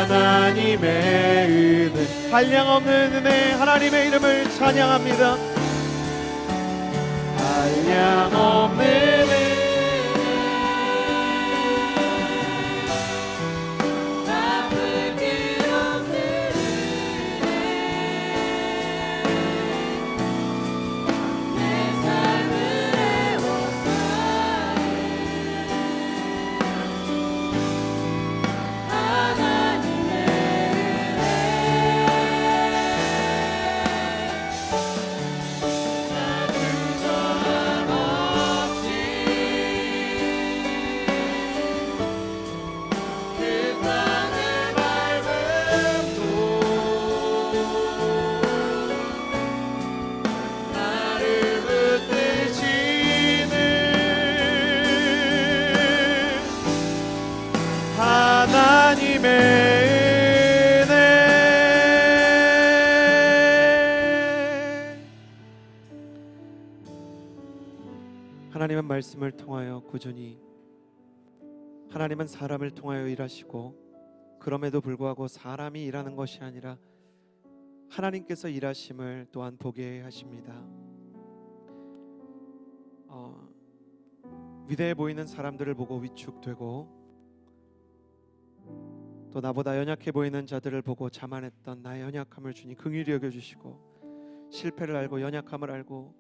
하나님의 은혜, 한량없는 은혜, 하나님의 이름을 찬양합니다. 한량없는 은혜, 갚을 길 없는 은혜, 내 삶을 애워싸는 하나님의 은혜, 나 주저함 없이 그 땅을 밟음도 나를 붙드시는 하나님의 은혜. 하나님은 말씀을 통하여 꾸준히, 하나님은 사람을 통하여 일하시고, 그럼에도 불구하고 사람이 일하는 것이 아니라 하나님께서 일하심을 또한 보게 하십니다. 위대해 보이는 사람들을 보고 위축되고, 또 나보다 연약해 보이는 자들을 보고 자만했던 나의 연약함을 주님 긍휼히 여겨주시고, 실패를 알고 연약함을 알고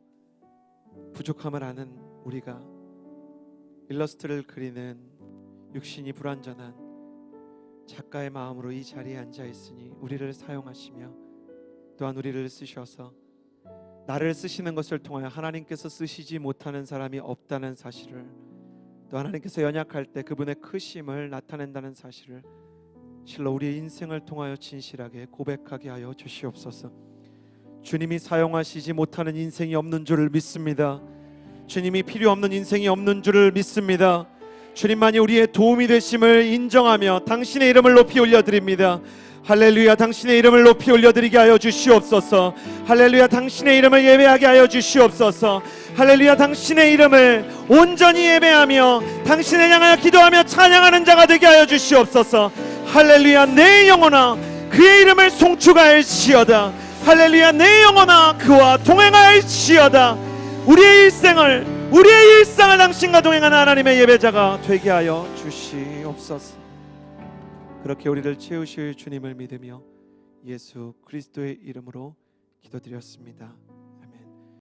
부족함을 아는 우리가 일러스트를 그리는 육신이 불완전한 작가의 마음으로 이 자리에 앉아 있으니 우리를 사용하시며 또한 우리를 쓰셔서 나를 쓰시는 것을 통하여 하나님께서 쓰시지 못하는 사람이 없다는 사실을, 또 하나님께서 연약할 때 그분의 크심을 나타낸다는 사실을 실로 우리의 인생을 통하여 진실하게 고백하게 하여 주시옵소서. 주님이 사용하시지 못하는 인생이 없는 줄을 믿습니다. 주님이 필요 없는 인생이 없는 줄을 믿습니다. 주님만이 우리의 도움이 되심을 인정하며 당신의 이름을 높이 올려드립니다. 할렐루야, 당신의 이름을 높이 올려드리게 하여 주시옵소서. 할렐루야, 당신의 이름을 예배하게 하여 주시옵소서. 할렐루야, 당신의 이름을 온전히 예배하며 당신을 향하여 기도하며 찬양하는 자가 되게 하여 주시옵소서. 할렐루야, 내 영혼아 그의 이름을 송축하일지어다. 할렐루야, 내 영혼아 그와 동행하일지어다. 우리의 일상을 당신과 동행하는 하나님의 예배자가 되게 하여 주시옵소서. 그렇게 우리를 채우실 주님을 믿으며 예수 그리스도의 이름으로 기도드렸습니다.